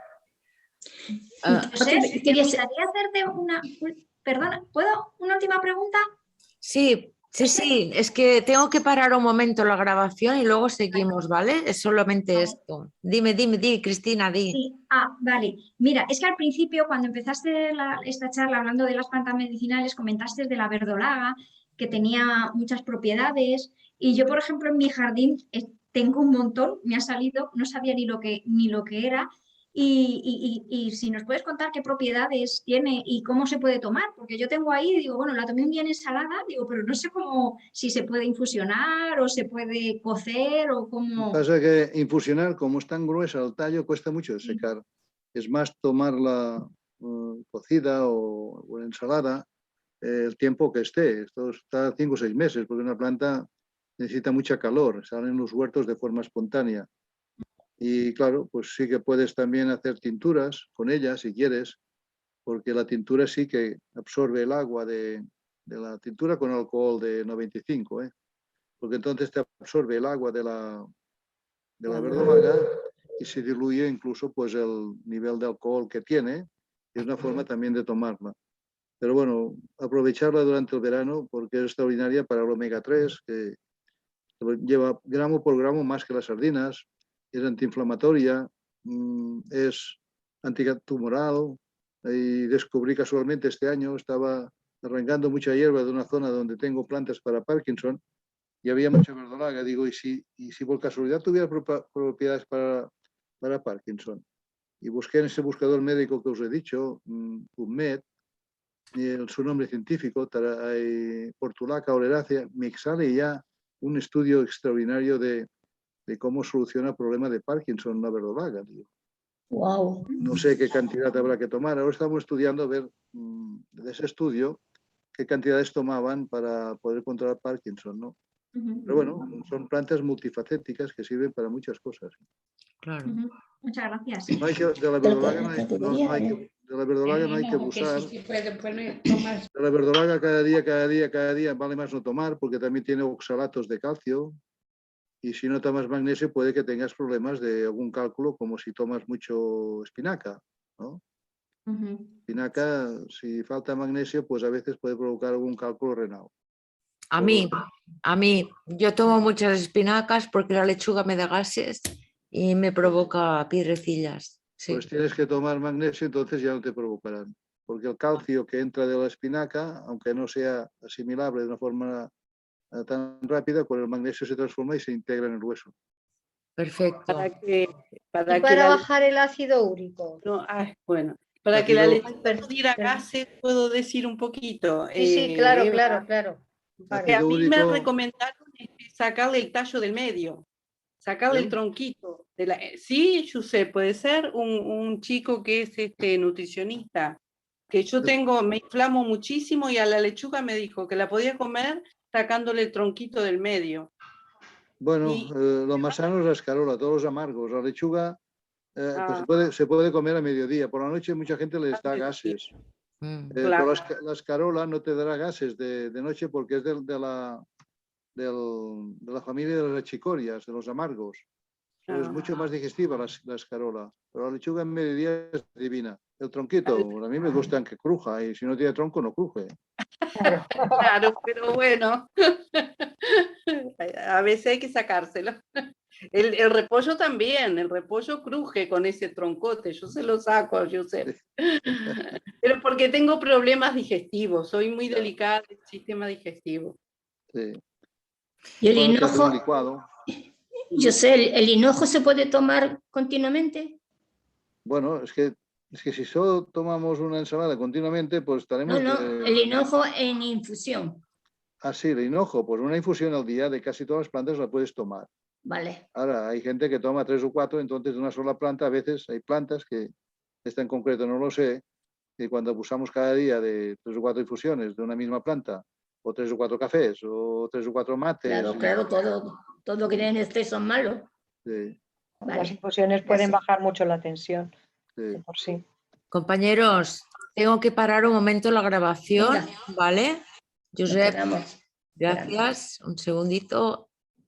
José, me gustaría hacerte una... Perdona, ¿puedo? ¿Una última pregunta? Sí, es que tengo que parar un momento la grabación y luego seguimos, ¿vale? Es solamente esto. Dime, Cristina, di. Sí, vale. Mira, es que al principio, cuando empezaste esta charla hablando de las plantas medicinales, comentaste de la verdolaga, que tenía muchas propiedades. Y yo, por ejemplo, en mi jardín tengo un montón, me ha salido, no sabía ni lo que era. Y si nos puedes contar qué propiedades tiene y cómo se puede tomar, porque yo tengo ahí, digo, bueno, la tomé un día en ensalada, digo, pero no sé cómo, si se puede infusionar o se puede cocer o cómo... Pasa que infusionar, como es tan gruesa el tallo, cuesta mucho de secar. Es más tomarla cocida o en ensalada el tiempo que esté. Esto está 5 o 6 meses, porque una planta necesita mucha calor, salen los huertos de forma espontánea. Y claro, pues sí que puedes también hacer tinturas con ella si quieres, porque la tintura sí que absorbe el agua de la tintura con alcohol de 95, porque entonces te absorbe el agua de la verdolaga y se diluye incluso pues el nivel de alcohol que tiene. Es una forma también de tomarla. Pero bueno, aprovecharla durante el verano porque es extraordinaria para el omega 3, que lleva gramo por gramo más que las sardinas, es antiinflamatoria, es antitumoral. Y descubrí casualmente este año, estaba arrancando mucha hierba de una zona donde tengo plantas para Parkinson y había mucha verdolaga. Digo, ¿y si por casualidad tuviera propiedades para Parkinson? Y busqué en ese buscador médico que os he dicho, PubMed, su nombre científico, Portulaca oleracea, me sale ya un estudio extraordinario de cómo soluciona el problema de Parkinson la verdolaga. Wow. No sé qué cantidad habrá que tomar. Ahora estamos estudiando a ver de ese estudio qué cantidades tomaban para poder controlar Parkinson, ¿no? Pero bueno, son plantas multifacéticas que sirven para muchas cosas. Claro. Muchas gracias. No hay que, de la verdolaga no hay que abusar. De la verdolaga cada día vale más no tomar porque también tiene oxalatos de calcio y si no tomas magnesio puede que tengas problemas de algún cálculo como si tomas mucho espinaca, ¿no? Espinaca, si falta magnesio, pues a veces puede provocar algún cálculo renal. A mí, yo tomo muchas espinacas porque la lechuga me da gases y me provoca piedrecillas. Sí. Pues tienes que tomar magnesio, entonces ya no te provocarán. Porque el calcio que entra de la espinaca, aunque no sea asimilable de una forma tan rápida, con el magnesio se transforma y se integra en el hueso. Perfecto. Para bajar el ácido úrico. No, bueno, para que la lechuga no diera gases, puedo decir un poquito. Sí, claro. Vale. A mí me recomendaron sacarle el tallo del medio, sacarle el tronquito. Sí, José, puede ser un chico que es nutricionista, que yo me inflamo muchísimo y a la lechuga me dijo que la podía comer sacándole el tronquito del medio. Bueno, lo más sano es la escarola, todos los amargos. La lechuga pues se puede comer a mediodía. Por la noche mucha gente les da gases. Pero la escarola no te dará gases de noche porque es de la familia de las achicorias, de los amargos. Pero es mucho más digestiva la escarola. Pero la lechuga en mediodía es divina. El tronquito, a mí me gustan que cruja y si no tiene tronco no cruje. Claro, pero bueno, a veces hay que sacárselo. El repollo también, el repollo cruje con ese troncote, yo se lo saco a Josep. Pero porque tengo problemas digestivos, soy muy delicada del sistema digestivo. Sí. Y el Bueno, hay que hacer un hinojo, licuado. yo sé, ¿el hinojo se puede tomar continuamente? Bueno, es que si solo tomamos una ensalada continuamente, pues estaremos... No, el hinojo en infusión. Así, el hinojo, pues una infusión al día de casi todas las plantas la puedes tomar. Vale. Ahora, hay gente que toma 3 o 4, entonces de una sola planta, a veces hay plantas que, esta en concreto no lo sé, y cuando abusamos cada día de 3 o 4 infusiones de una misma planta, o 3 o 4 cafés, o 3 o 4 mates... Claro, todo lo que tiene exceso es malo. Sí. Las infusiones pueden bajar mucho la tensión. Sí. Por sí. Compañeros, tengo que parar un momento la grabación, Venga. ¿vale? Josep, quedamos gracias. Un segundito.